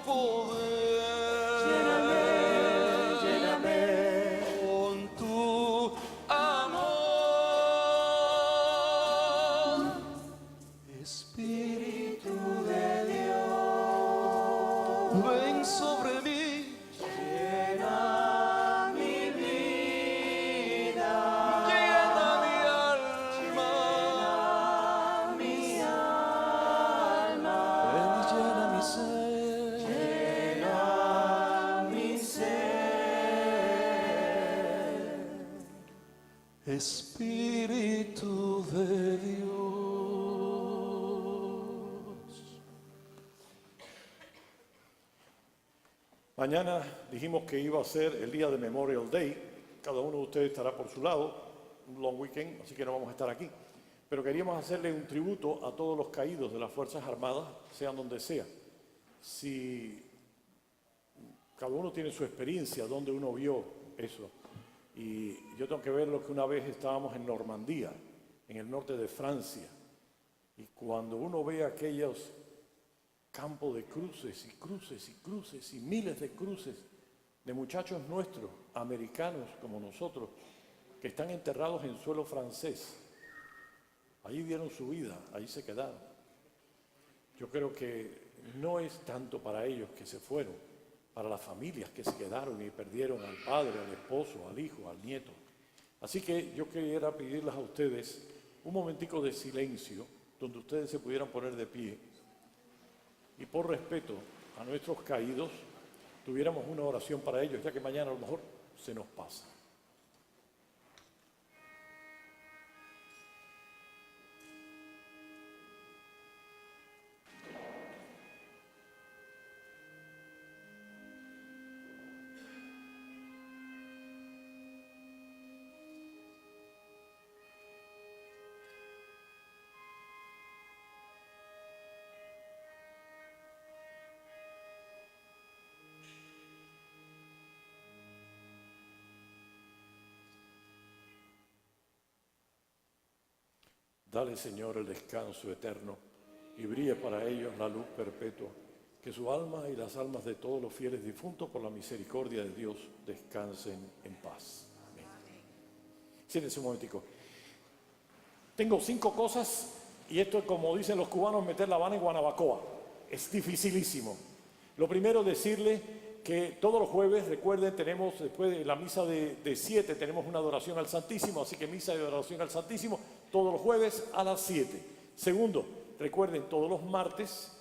poder, con tu amor. Espíritu de Dios, ven sobre mí. Llena mi vida, Llena mi alma, mi alma, ven y llena mi ser. llena mi ser. Espíritu de Dios. Mañana dijimos que iba a ser el día de Memorial Day. Cada uno de ustedes estará por su lado, un long weekend, así que no vamos a estar aquí. Pero queríamos hacerle un tributo a todos los caídos de las Fuerzas Armadas, sean donde sea. Si cada uno tiene su experiencia, donde uno vio eso. Y yo tengo que ver lo que una vez estábamos en Normandía, en el norte de Francia. Y cuando uno ve aquellos campos de cruces y cruces y cruces y miles de cruces de muchachos nuestros, americanos como nosotros, que están enterrados en suelo francés. Ahí dieron su vida, ahí se quedaron. Yo creo que no es tanto para ellos que se fueron, para las familias que se quedaron y perdieron al padre, al esposo, al hijo, al nieto. Así que yo quería pedirles a ustedes un momentico de silencio, donde ustedes se pudieran poner de pie y por respeto a nuestros caídos, tuviéramos una oración para ellos, ya que mañana a lo mejor se nos pasa. Dale, Señor, el descanso eterno y brille para ellos la luz perpetua. Que su alma y las almas de todos los fieles difuntos por la misericordia de Dios descansen en paz. Amén. Siéntense un momentico. Tengo 5 cosas y esto es como dicen los cubanos, meter La Habana en Guanabacoa. Es dificilísimo. Lo primero, decirle que todos los jueves, recuerden, tenemos después de la misa de 7, tenemos una adoración al Santísimo, así que misa de adoración al Santísimo todos los jueves a las 7. Segundo, recuerden, todos los martes,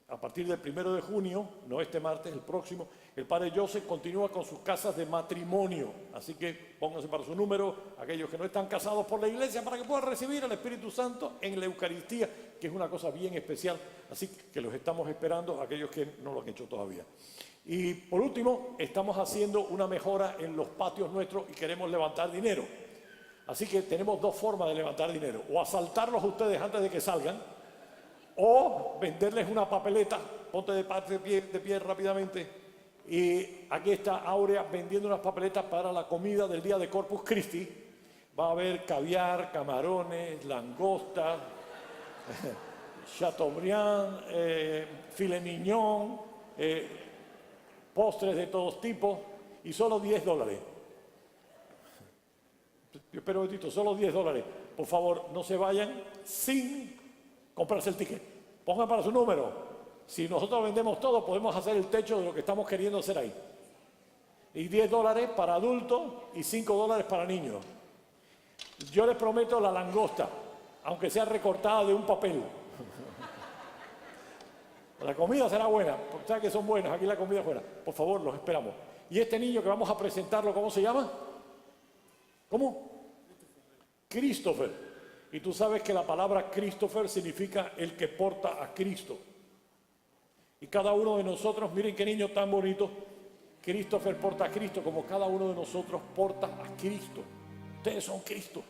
a partir del 1 de junio, no este martes, el próximo, el Padre Joseph continúa con sus casas de matrimonio. Así que pónganse para su número, aquellos que no están casados por la iglesia, para que puedan recibir al Espíritu Santo en la Eucaristía, que es una cosa bien especial. Así que los estamos esperando, aquellos que no lo han hecho todavía. Y por último, estamos haciendo una mejora en los patios nuestros y queremos levantar dinero. Así que tenemos dos formas de levantar dinero: o asaltarlos a ustedes antes de que salgan, o venderles una papeleta. Ponte de pie rápidamente. Y aquí está Aurea vendiendo unas papeletas para la comida del día de Corpus Christi. Va a haber caviar, camarones, langostas, chateaubriand, filet mignon, postres de todos tipos, y solo $10. Yo espero un momentito, solo $10. Por favor, no se vayan sin comprarse el ticket. Pongan para su número. Si nosotros vendemos todo, podemos hacer el techo de lo que estamos queriendo hacer ahí. Y $10 para adultos y $5 para niños. Yo les prometo la langosta, aunque sea recortada de un papel. La comida será buena, porque saben que son buenas, aquí la comida es buena. Por favor, los esperamos. Y este niño que vamos a presentarlo, ¿cómo se llama? ¿Cómo? Christopher. Y tú sabes que la palabra Christopher significa el que porta a Cristo. Y cada uno de nosotros, miren qué niño tan bonito, Christopher porta a Cristo, como cada uno de nosotros porta a Cristo. Ustedes son Cristo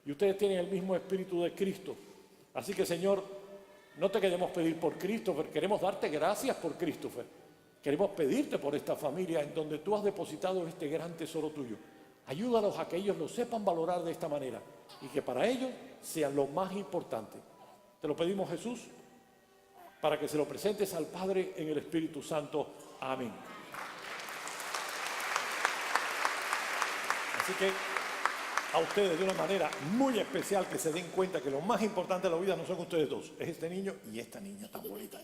y ustedes tienen el mismo espíritu de Cristo. Así que, Señor, no te queremos pedir por Christopher, queremos darte gracias por Christopher. Queremos pedirte por esta familia en donde tú has depositado este gran tesoro tuyo. Ayúdalos a que ellos lo sepan valorar de esta manera y que para ellos sea lo más importante. Te lo pedimos, Jesús, para que se lo presentes al Padre en el Espíritu Santo. Amén. Así que a ustedes de una manera muy especial, que se den cuenta que lo más importante de la vida no son ustedes dos, es este niño y esta niña tan bonita.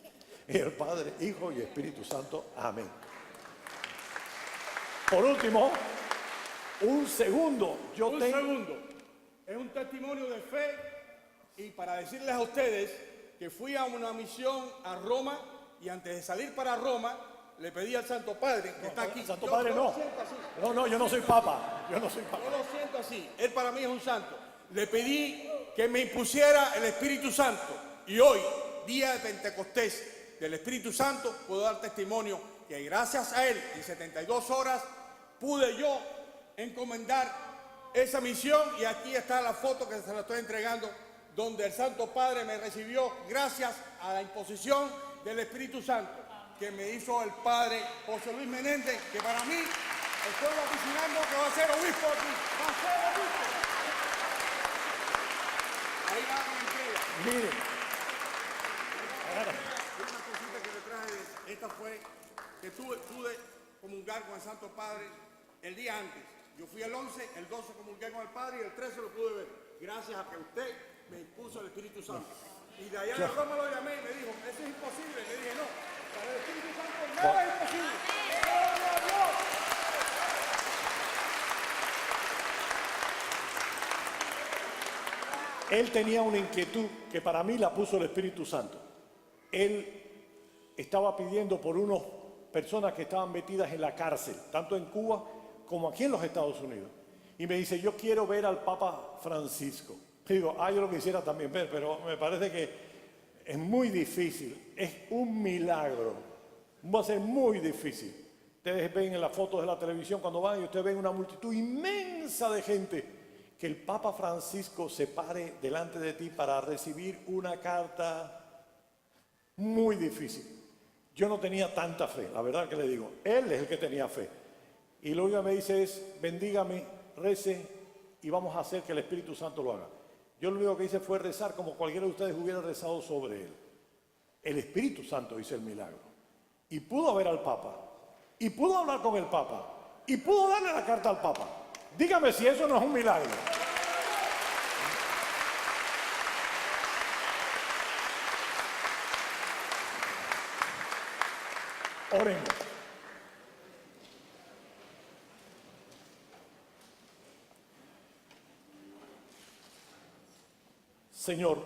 El Padre, Hijo y Espíritu Santo. Amén. Por último, un segundo. Segundo. Es un testimonio de fe, y para decirles a ustedes que fui a una misión a Roma, y antes de salir para Roma le pedí al Santo Padre, que está aquí. Santo Padre no. No, yo no soy papa. Yo no soy papa. Yo lo siento así. Él para mí es un santo. Le pedí que me impusiera el Espíritu Santo. Y hoy, día de Pentecostés del Espíritu Santo, puedo dar testimonio que gracias a él, en 72 horas, pude yo encomendar esa misión. Y aquí está la foto que se la estoy entregando, donde el Santo Padre me recibió gracias a la imposición del Espíritu Santo que me hizo el Padre José Luis Menéndez, que para mí estoy vaticinando que va a ser obispo aquí. Va a ser obispo. Ahí va mi entrega. Mire. Una cosita que le traje, esta fue que pude comulgar con el Santo Padre el día antes. Yo fui el 11, el 12 comulgué con el Padre y el 13 lo pude ver. Gracias a que usted me impuso el Espíritu Santo. Y de allá de Roma lo llamé y me dijo, eso es imposible. Le dije, no, para el Espíritu Santo nada es imposible. ¡Gloria a Dios! Él tenía una inquietud que para mí la puso el Espíritu Santo. Él estaba pidiendo por unas personas que estaban metidas en la cárcel, tanto en Cuba como aquí en los Estados Unidos. Y me dice, yo quiero ver al Papa Francisco. Digo, yo lo quisiera también ver, pero me parece que es muy difícil. Es un milagro. Va a ser muy difícil. Ustedes ven en las fotos de la televisión cuando van y ustedes ven una multitud inmensa de gente. Que el Papa Francisco se pare delante de ti para recibir una carta, muy difícil. Yo no tenía tanta fe, la verdad que le digo. Él es el que tenía fe. Y lo único que me dice es, bendígame, rece y vamos a hacer que el Espíritu Santo lo haga. Yo lo único que hice fue rezar como cualquiera de ustedes hubiera rezado sobre él. El Espíritu Santo hizo el milagro. Y pudo ver al Papa. Y pudo hablar con el Papa. Y pudo darle la carta al Papa. Dígame si eso no es un milagro. Oremos. Señor,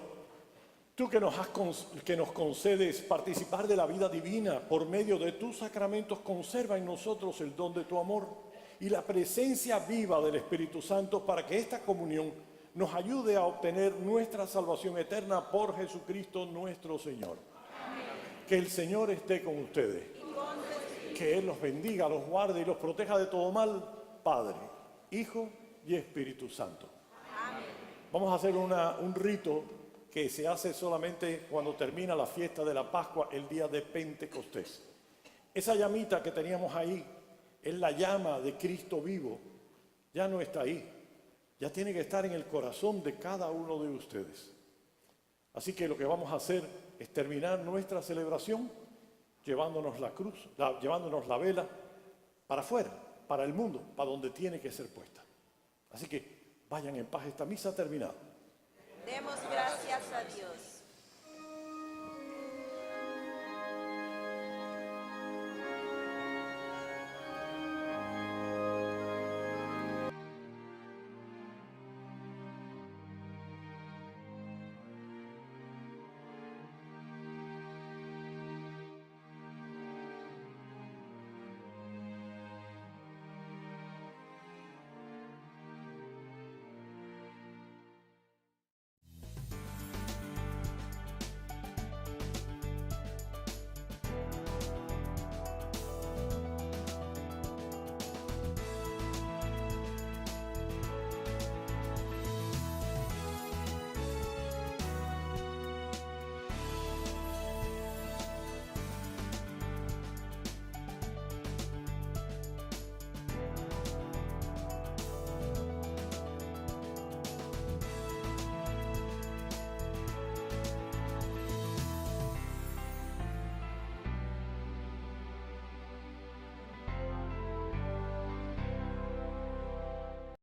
tú que nos concedes participar de la vida divina por medio de tus sacramentos, conserva en nosotros el don de tu amor y la presencia viva del Espíritu Santo para que esta comunión nos ayude a obtener nuestra salvación eterna por Jesucristo nuestro Señor. Que el Señor esté con ustedes. Que Él los bendiga, los guarde y los proteja de todo mal, Padre, Hijo y Espíritu Santo. Vamos a hacer un rito que se hace solamente cuando termina la fiesta de la Pascua, el día de Pentecostés. Esa llamita que teníamos ahí es la llama de Cristo vivo. Ya no está ahí. Ya tiene que estar en el corazón de cada uno de ustedes. Así que lo que vamos a hacer es terminar nuestra celebración llevándonos la cruz, llevándonos la vela para afuera, para el mundo, para donde tiene que ser puesta. Así que vayan en paz, esta misa ha terminado. Demos gracias a Dios.